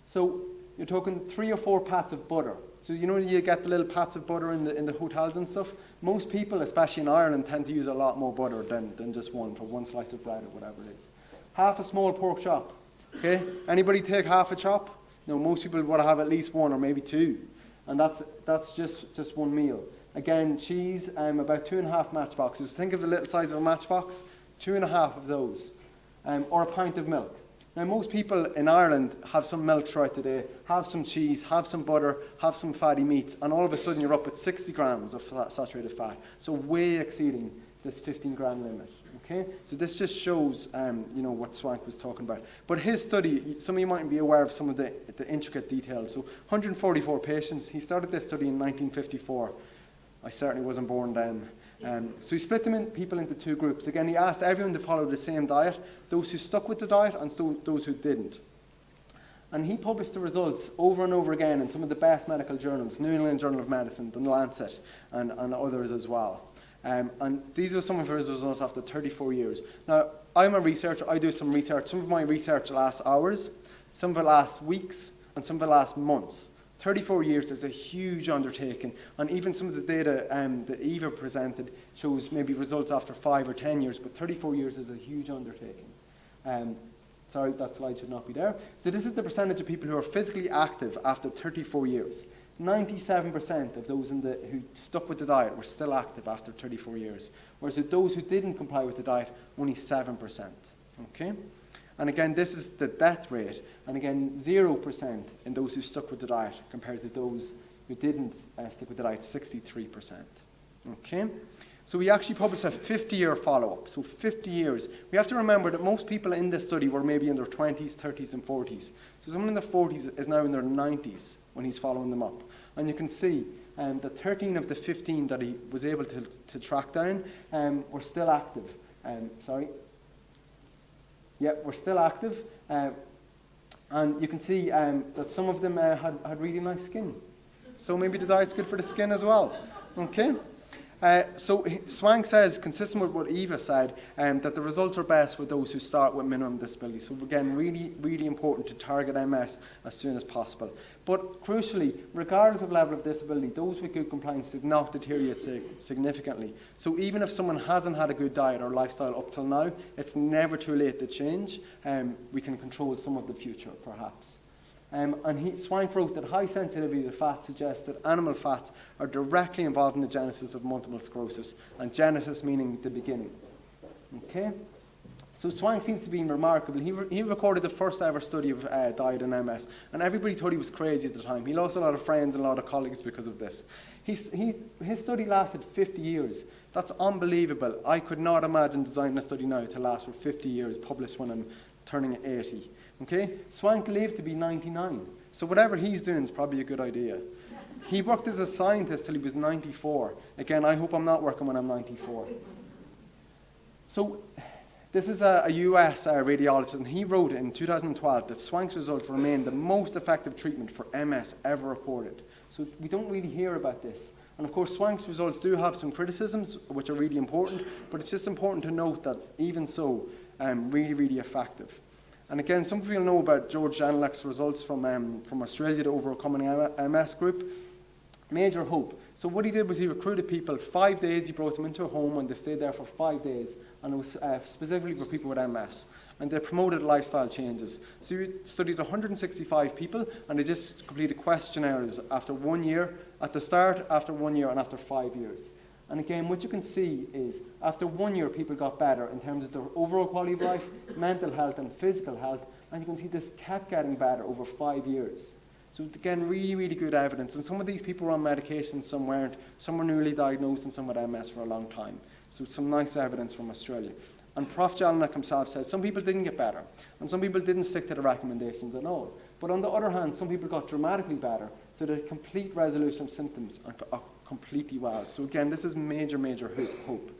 So you're talking 3 or 4 pats of butter. So you know you get the little pats of butter in the hotels and stuff? Most people, especially in Ireland, tend to use a lot more butter than just one for one slice of bread or whatever it is. Half a small pork chop. Okay? Anybody take half a chop? No, most people would have at least 1 or maybe 2. And that's just one meal. Again, cheese, about 2.5 matchboxes. Think of the little size of a matchbox, 2.5 of those. Or a pint of milk. Now, most people in Ireland have some milk throughout the day, have some cheese, have some butter, have some fatty meats, and all of a sudden you're up at 60 grams of saturated fat. So way exceeding this 15-gram limit. Okay, so this just shows, what Swank was talking about. But his study, some of you might be aware of some of the intricate details. So 144 patients. He started this study in 1954. I certainly wasn't born then. So he split people into 2 groups. Again, he asked everyone to follow the same diet, those who stuck with the diet and those who didn't. And he published the results over and over again in some of the best medical journals, New England Journal of Medicine, The Lancet, and others as well. And these are some of his results after 34 years. Now, I'm a researcher. I do some research. Some of my research lasts hours, some of it lasts weeks, and some of it lasts months. 34 years is a huge undertaking, and even some of the data that Eva presented shows maybe results after 5 or 10 years, but 34 years is a huge undertaking. Sorry, that slide should not be there. So this is the percentage of people who are physically active after 34 years. 97% of those who stuck with the diet were still active after 34 years, whereas those who didn't comply with the diet, only 7%. Okay? And again, this is the death rate, and again, 0% in those who stuck with the diet compared to those who didn't stick with the diet, 63%. Okay? So we actually published a 50-year follow-up, so 50 years. We have to remember that most people in this study were maybe in their 20s, 30s, and 40s. So someone in their 40s is now in their 90s when he's following them up. And you can see that 13 of the 15 that he was able to track down were still active. We're still active, and you can see that some of them had really nice skin. So maybe the diet's good for the skin as well. Okay? So Swank says, consistent with what Eva said, that the results are best for those who start with minimum disability. So again, really, really important to target MS as soon as possible. But crucially, regardless of level of disability, those with good compliance did not deteriorate significantly. So even if someone hasn't had a good diet or lifestyle up till now, it's never too late to change. We can control some of the future, perhaps. Swank wrote that high sensitivity to fat suggests that animal fats are directly involved in the genesis of multiple sclerosis, and genesis meaning the beginning. Okay? So Swank seems to be remarkable. He recorded the first ever study of diet and MS, and everybody thought he was crazy at the time. He lost a lot of friends and a lot of colleagues because of this. His study lasted 50 years. That's unbelievable. I could not imagine designing a study now to last for 50 years, published when I'm turning 80. Okay? Swank lived to be 99. So whatever he's doing is probably a good idea. He worked as a scientist till he was 94. Again, I hope I'm not working when I'm 94. So this is a US radiologist, and he wrote in 2012 that Swank's results remain the most effective treatment for MS ever recorded. So we don't really hear about this. And of course, Swank's results do have some criticisms, which are really important, but it's just important to note that even so, really, really effective. And again, some of you will know about George Janelak's results from Australia, the Overcoming MS group. Major hope. So what he did was he recruited people 5 days, he brought them into a home and they stayed there for 5 days, and it was specifically for people with MS. And they promoted lifestyle changes. So he studied 165 people, and they just completed questionnaires after 1 year, at the start, after 1 year, and after 5 years. And again, what you can see is after 1 year, people got better in terms of their overall quality of life, mental health, and physical health. And you can see this kept getting better over 5 years. So again, really, really good evidence. And some of these people were on medication, some weren't. Some were newly diagnosed, and some had MS for a long time. So some nice evidence from Australia. And Prof. Jelinek himself said some people didn't get better, and some people didn't stick to the recommendations at all. But on the other hand, some people got dramatically better, so the complete resolution of symptoms are completely well. So again, this is major, major hope.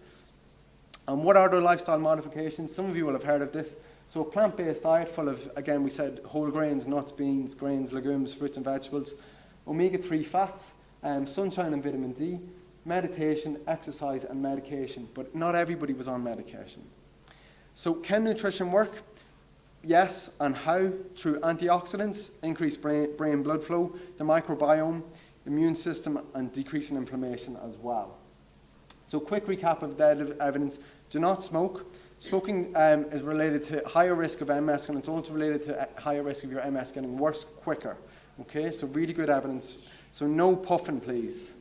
And what are the lifestyle modifications? Some of you will have heard of this. So a plant-based diet full of, again, we said whole grains, nuts, beans, grains, legumes, fruits and vegetables, omega-3 fats, sunshine and vitamin D, meditation, exercise and medication. But not everybody was on medication. So can nutrition work? Yes, and how? Through antioxidants, increased brain blood flow, the microbiome, immune system, and decreasing inflammation as well. So quick recap of the evidence. Do not smoke. Smoking is related to higher risk of MS, and it's also related to higher risk of your MS getting worse quicker. Okay, so really good evidence. So no puffing, please.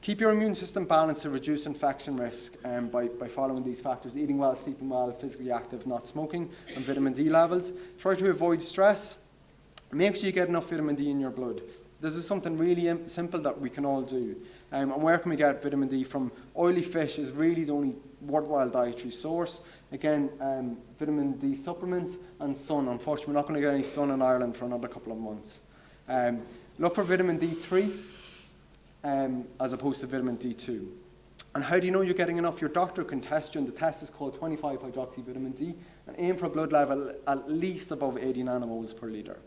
Keep your immune system balanced to reduce infection risk by following these factors: eating well, sleeping well, physically active, not smoking, and vitamin D levels. Try to avoid stress. Make sure you get enough vitamin D in your blood. This is something really simple that we can all do. And where can we get vitamin D from? Oily fish is really the only worthwhile dietary source. Again, vitamin D supplements and sun. Unfortunately, we're not going to get any sun in Ireland for another couple of months. Look for vitamin D3 as opposed to vitamin D2. And how do you know you're getting enough? Your doctor can test you, and the test is called 25-hydroxyvitamin D, and aim for a blood level at least above 80 nanomoles per litre.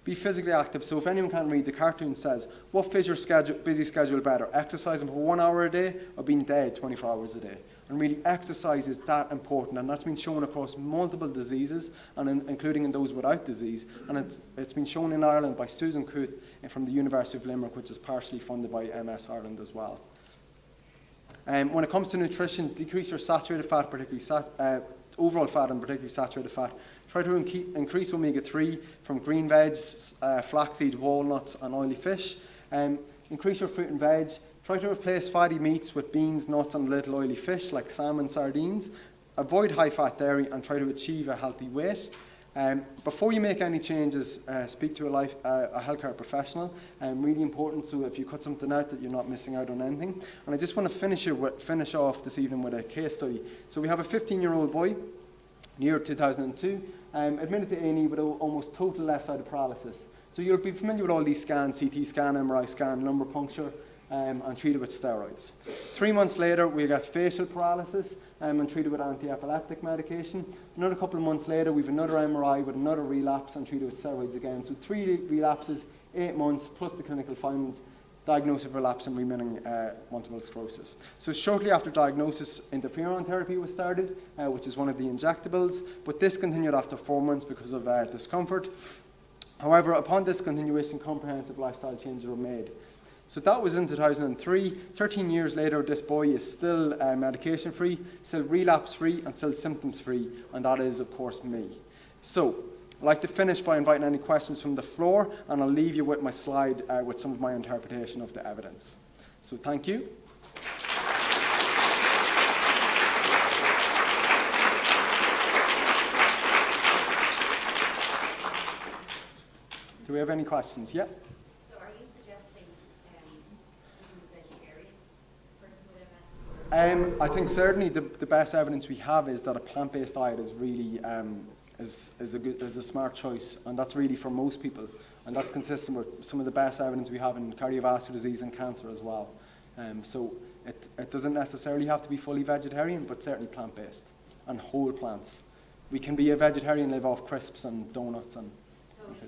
Be physically active. So if anyone can't read, the cartoon says, what fits your busy schedule better? Exercising for 1 hour a day or being dead 24 hours a day? And really, exercise is that important, and that's been shown across multiple diseases, and including in those without disease. And it's been shown in Ireland by Susan Coote from the University of Limerick, which is partially funded by MS Ireland as well. When it comes to nutrition, decrease your saturated fat, particularly overall fat and particularly saturated fat. Try to increase omega-3 from green veggies, flaxseed, walnuts and oily fish. Increase your fruit and veg. Try to replace fatty meats with beans, nuts and little oily fish like salmon, sardines. Avoid high-fat dairy and try to achieve a healthy weight. Before you make any changes, speak to a healthcare professional. Really important, so if you cut something out, that you're not missing out on anything. And I just want to finish off this evening with a case study. So we have a 15-year-old boy, year 2002, admitted to A&E with almost total left-sided paralysis. So you'll be familiar with all these scans: CT scan, MRI scan, lumbar puncture, and treated with steroids. 3 months later, we got facial paralysis and treated with anti-epileptic medication. Another couple of months later, we have another MRI with another relapse and treated with steroids again. So 3 relapses, 8 months, plus the clinical findings, diagnosis of relapse and remitting multiple sclerosis. So shortly after diagnosis, interferon therapy was started, which is one of the injectables, but discontinued after 4 months because of discomfort. However, upon discontinuation, comprehensive lifestyle changes were made. So that was in 2003. 13 years later, this boy is still medication-free, still relapse-free, and still symptoms-free, and that is, of course, me. So I'd like to finish by inviting any questions from the floor, and I'll leave you with my slide with some of my interpretation of the evidence. So thank you. Do we have any questions? Yeah? So are you suggesting being vegetarian, this person with MS? I think certainly the best evidence we have is that a plant-based diet is really is a smart choice, and that's really for most people, and that's consistent with some of the best evidence we have in cardiovascular disease and cancer as well. So it doesn't necessarily have to be fully vegetarian, but certainly plant-based and whole plants. We can be a vegetarian, live off crisps and donuts and. So is the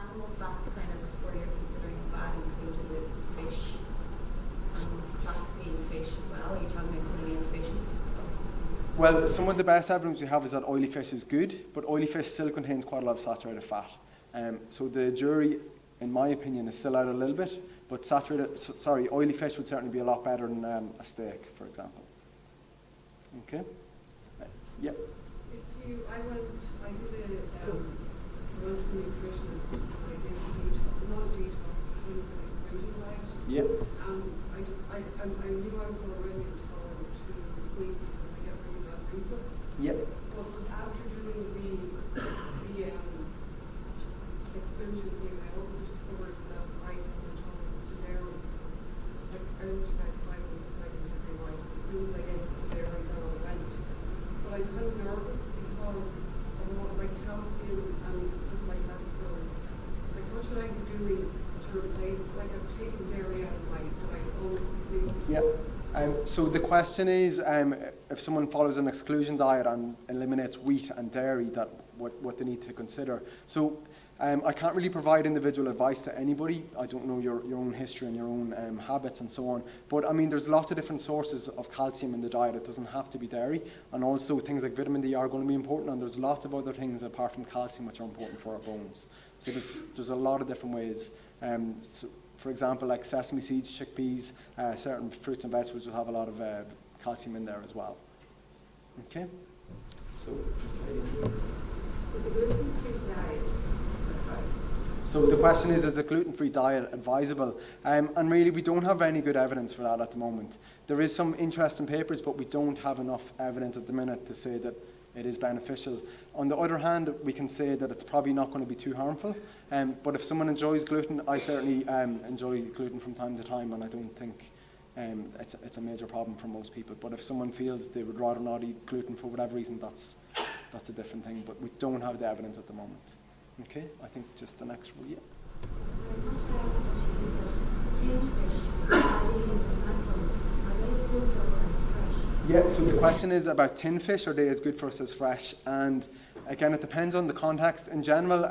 animal fats kind of where you're considering fat included with fish, and plants being fish as well? Are you talking about putting in fishes? Well, some of the best evidence we have is that oily fish is good, but oily fish still contains quite a lot of saturated fat. So the jury, in my opinion, is still out a little bit, but oily fish would certainly be a lot better than a steak, for example. Okay? Yeah. I did a conventional nutritionist. I did not a detox, clinical exclusion diet. Yeah. I knew I was already intolerant to wheat because I get really bad reflux. Yeah. But after doing the exclusion thing, I also discovered that I have intolerance to dairy. Like, I looked about 5 weeks pregnant every night. As soon as I get dairy, then I went. But I'm kind of nervous because I want like calcium and stuff like that. So, like, what should I be doing to replace? Like, I've taken dairy out of my diet almost completely. Yeah. So the question is, if someone follows an exclusion diet and eliminates wheat and dairy, that what they need to consider. So I can't really provide individual advice to anybody. I don't know your own history and your own habits and so on. But I mean, there's lots of different sources of calcium in the diet. It doesn't have to be dairy. And also things like vitamin D are going to be important. And there's lots of other things apart from calcium which are important for our bones. So there's a lot of different ways. So for example, like sesame seeds, chickpeas, certain fruits and vegetables will have a lot of calcium in there as well. Okay? So, so the question is a gluten-free diet advisable? And really, we don't have any good evidence for that at the moment. There is some interesting papers, but we don't have enough evidence at the minute to say that it is beneficial. On the other hand, we can say that it's probably not going to be too harmful. But if someone enjoys gluten, I certainly enjoy gluten from time to time, and I don't think it's a major problem for most people. But if someone feels they would rather not eat gluten for whatever reason, that's a different thing. But we don't have the evidence at the moment. Okay, I think just the next one, yeah. Yeah, so the question is about tin fish, are they as good for us as fresh? And again, it depends on the context. In general,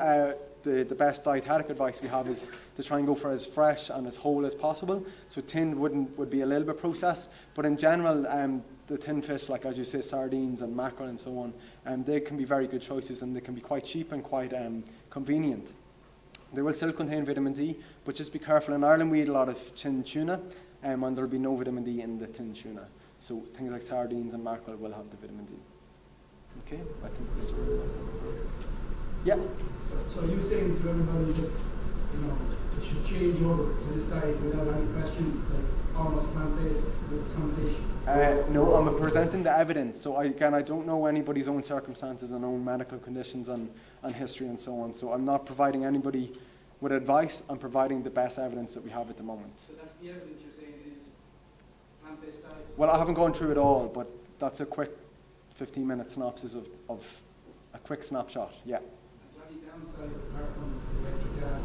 the best dietetic advice we have is to try and go for as fresh and as whole as possible. So tin would be a little bit processed, but in general, the tin fish, like as you say, sardines and mackerel and so on, they can be very good choices, and they can be quite cheap and quite convenient. They will still contain vitamin D, but just be careful. In Ireland, we eat a lot of tin tuna, and there will be no vitamin D in the tin tuna. So things like sardines and mackerel will have the vitamin D. Okay, I think this will. Yeah. So are you saying to everybody that it should change over to this diet without any question, like almost plant-based with some fish? No, I'm presenting the evidence. So I don't know anybody's own circumstances and own medical conditions and history and so on. So I'm not providing anybody with advice. I'm providing the best evidence that we have at the moment. So that's the evidence you're saying is plant-based diet? Well, I haven't gone through it all, but that's a quick 15-minute synopsis of a quick snapshot. Yeah. Is there any downside apart from electric gas?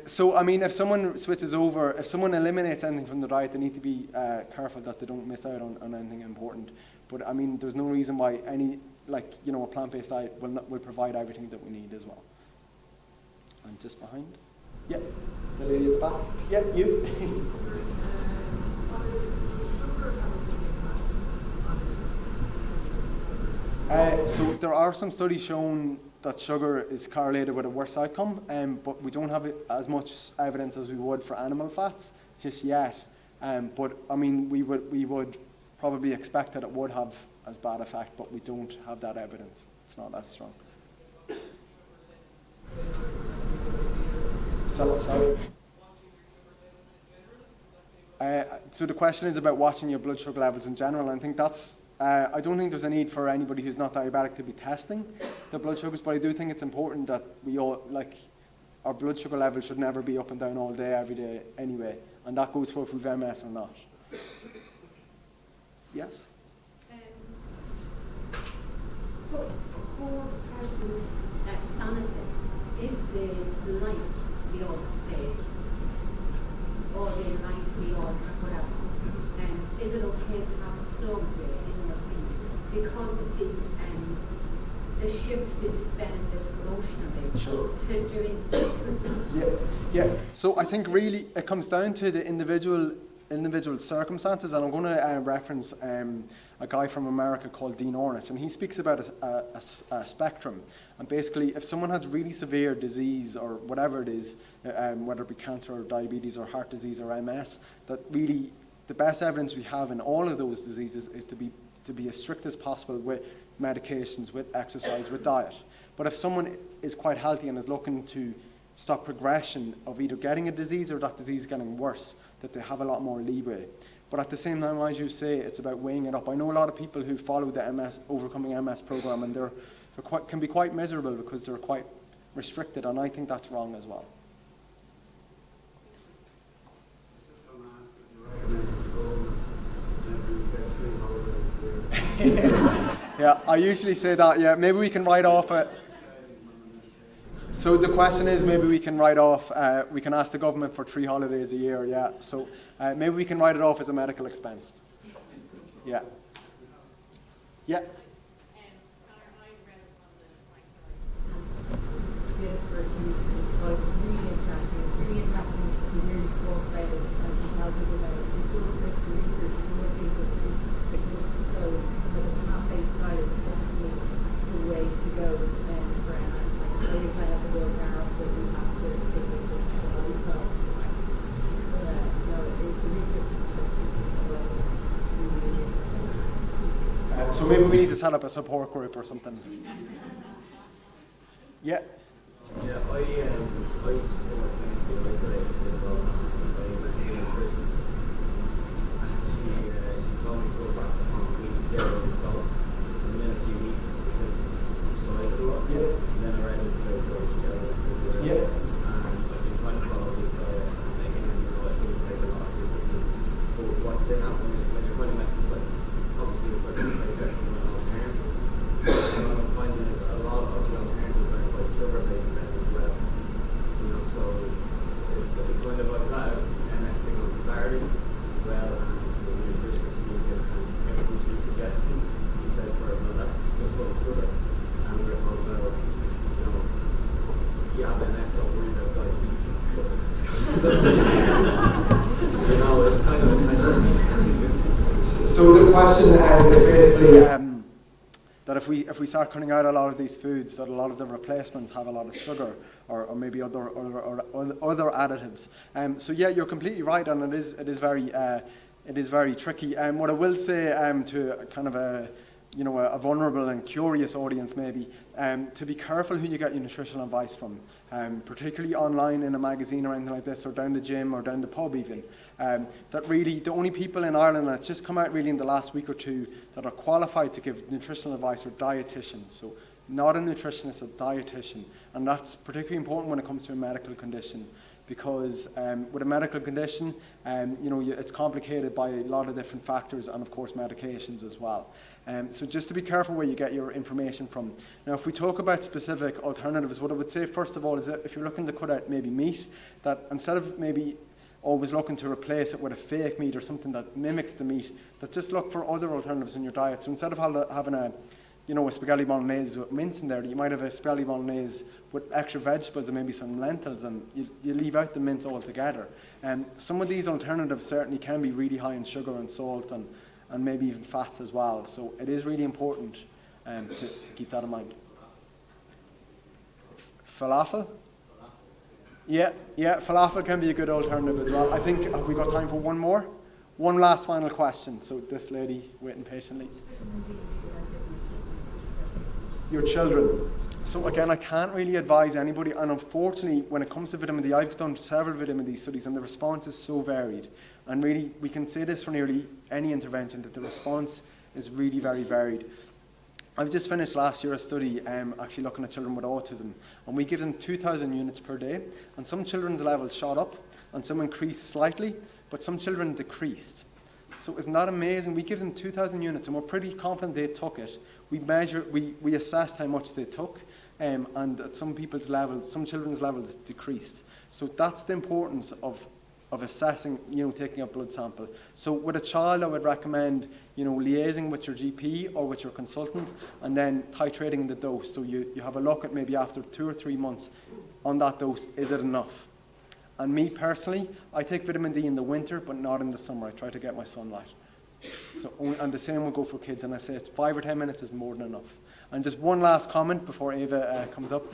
So, I mean, if someone switches over, if someone eliminates anything from the diet, they need to be careful that they don't miss out on anything important. But, I mean, there's no reason why a plant-based diet will provide everything that we need as well. And just behind. Yeah, the lady at the back. Yeah, you. So there are some studies showing that sugar is correlated with a worse outcome, but we don't have as much evidence as we would for animal fats just yet. But I mean, we would probably expect that it would have as bad effect, but we don't have that evidence. It's not as strong. So the question is about watching your blood sugar levels in general. And I think that's, I don't think there's a need for anybody who's not diabetic to be testing their blood sugars, but I do think it's important that we all, like, our blood sugar levels should never be up and down all day, every day anyway. And that goes for if we've MS or not. Yes? For a person's sanity, if they like the odd steak, or they like the odd whatever, is it okay to have a slow day in your opinion because of the shifted benefit emotionally to doing something? Yeah. So I think really it comes down to the individual circumstances, and I'm going to reference a guy from America called Dean Ornish, and he speaks about a spectrum. And basically, if someone has really severe disease or whatever it is, whether it be cancer or diabetes or heart disease or MS, that really the best evidence we have in all of those diseases is to be as strict as possible with medications, with exercise, with diet. But if someone is quite healthy and is looking to stop progression of either getting a disease or that disease getting worse, that they have a lot more leeway. But at the same time, as you say, it's about weighing it up. I know a lot of people who follow the Overcoming MS program, and can be quite miserable because they're quite restricted, and I think that's wrong as well. Yeah, I usually say that. Yeah, maybe we can write off it. So the question is, maybe we can write off, we can ask the government for 3 holidays a year, yeah. So maybe we can write it off as a medical expense. Yeah. Yeah. So maybe we need to set up a support group or something. Yeah. Yeah, I she told me to go back to home and get her result. And then a few weeks, the symptoms subsided up. Yeah. And then I read it to go together. Yeah. And I've been trying to follow this diet, and again, it does take a lot of discipline. But what's then happening is when you're trying to make it, like, obviously you're putting in place an alternative. And what I'm finding is a lot of the alternatives are quite sugar-based then as well. You know, so it's kind of like that MS thing on starting as well, and the nutritionist speak and everything she's suggesting, he said for her, well, that's just what sugar. And we're told, well, you know, you have MS, don't worry about diabetes. You know, it's kind of So the question is basically that if we start cutting out a lot of these foods, that a lot of the replacements have a lot of sugar or maybe other additives. So yeah, you're completely right, and it is very tricky. What I will say to kind of a vulnerable and curious audience maybe, to be careful who you get your nutritional advice from, particularly online in a magazine or anything like this, or down the gym or down the pub even. That really the only people in Ireland that's just come out really in the last week or two that are qualified to give nutritional advice are dietitians. So not a nutritionist, a dietitian, and that's particularly important when it comes to a medical condition, because with a medical condition, it's complicated by a lot of different factors and of course medications as well. So just to be careful where you get your information from. Now, if we talk about specific alternatives, what I would say first of all is that if you're looking to cut out maybe meat, that instead of maybe always looking to replace it with a fake meat or something that mimics the meat, that just look for other alternatives in your diet. So instead of having a spaghetti bolognese with mince in there, you might have a spaghetti bolognese with extra vegetables and maybe some lentils, and you leave out the mince altogether. And some of these alternatives certainly can be really high in sugar and salt and maybe even fats as well. So it is really important to keep that in mind. Falafel? Yeah, falafel can be a good alternative as well. I think, have we got time for one more? One last final question. So this lady waiting patiently. your children. So again, I can't really advise anybody, and unfortunately, when it comes to vitamin D, I've done several vitamin D studies, and the response is so varied. And really, we can say this for nearly any intervention, that the response is really very varied. I've just finished last year a study actually looking at children with autism, and we give them 2,000 units per day, and some children's levels shot up, and some increased slightly, but some children decreased. So isn't that amazing? We give them 2,000 units, and we're pretty confident they took it. We assessed how much they took, and at some people's levels, some children's levels decreased. So that's the importance of assessing, taking a blood sample. So with a child, I would recommend, liaising with your GP or with your consultant, and then titrating the dose. So you have a look at maybe after 2 or 3 months on that dose, is it enough? And me personally, I take vitamin D in the winter, but not in the summer. I try to get my sunlight. And the same will go for kids, and I say 5 or 10 minutes is more than enough. And just one last comment before Eva comes up.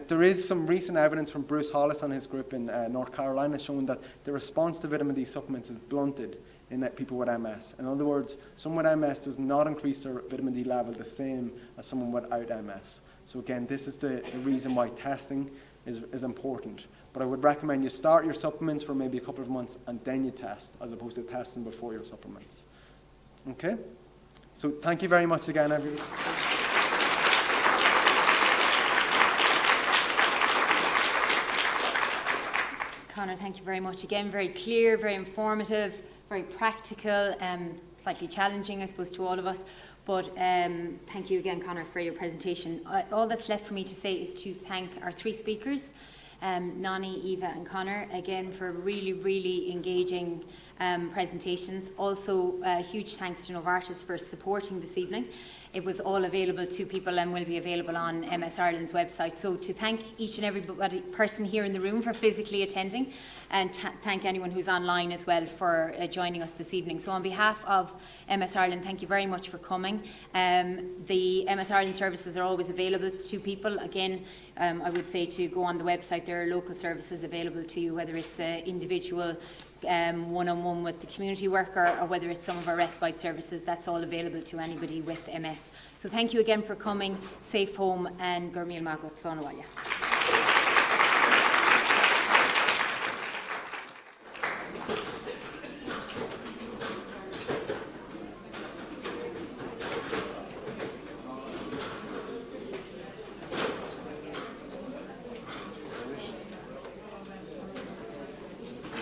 There is some recent evidence from Bruce Hollis and his group in North Carolina showing that the response to vitamin D supplements is blunted in people with MS. In other words, someone with MS does not increase their vitamin D level the same as someone without MS. So again, this is the reason why testing is important. But I would recommend you start your supplements for maybe a couple of months and then you test, as opposed to testing before your supplements. Okay? So thank you very much again, everyone. Conor, thank you very much again. Very clear, very informative, very practical, slightly challenging, I suppose, to all of us. But thank you again, Conor, for your presentation. All that's left for me to say is to thank our 3 speakers, Nonnie, Eva and Conor, again for really, really engaging presentations. Also, huge thanks to Novartis for supporting this evening. It was all available to people and will be available on MS Ireland's website. So to thank each and every person here in the room for physically attending, and thank anyone who's online as well for joining us this evening. So on behalf of MS Ireland, thank you very much for coming. The MS Ireland services are always available to people. Again, I would say to go on the website, there are local services available to you, whether it's individual one-on-one with the community worker, or whether it's some of our respite services. That's all available to anybody with MS. So thank you again for coming. Safe home, and Gurmil Magot Sonawaya.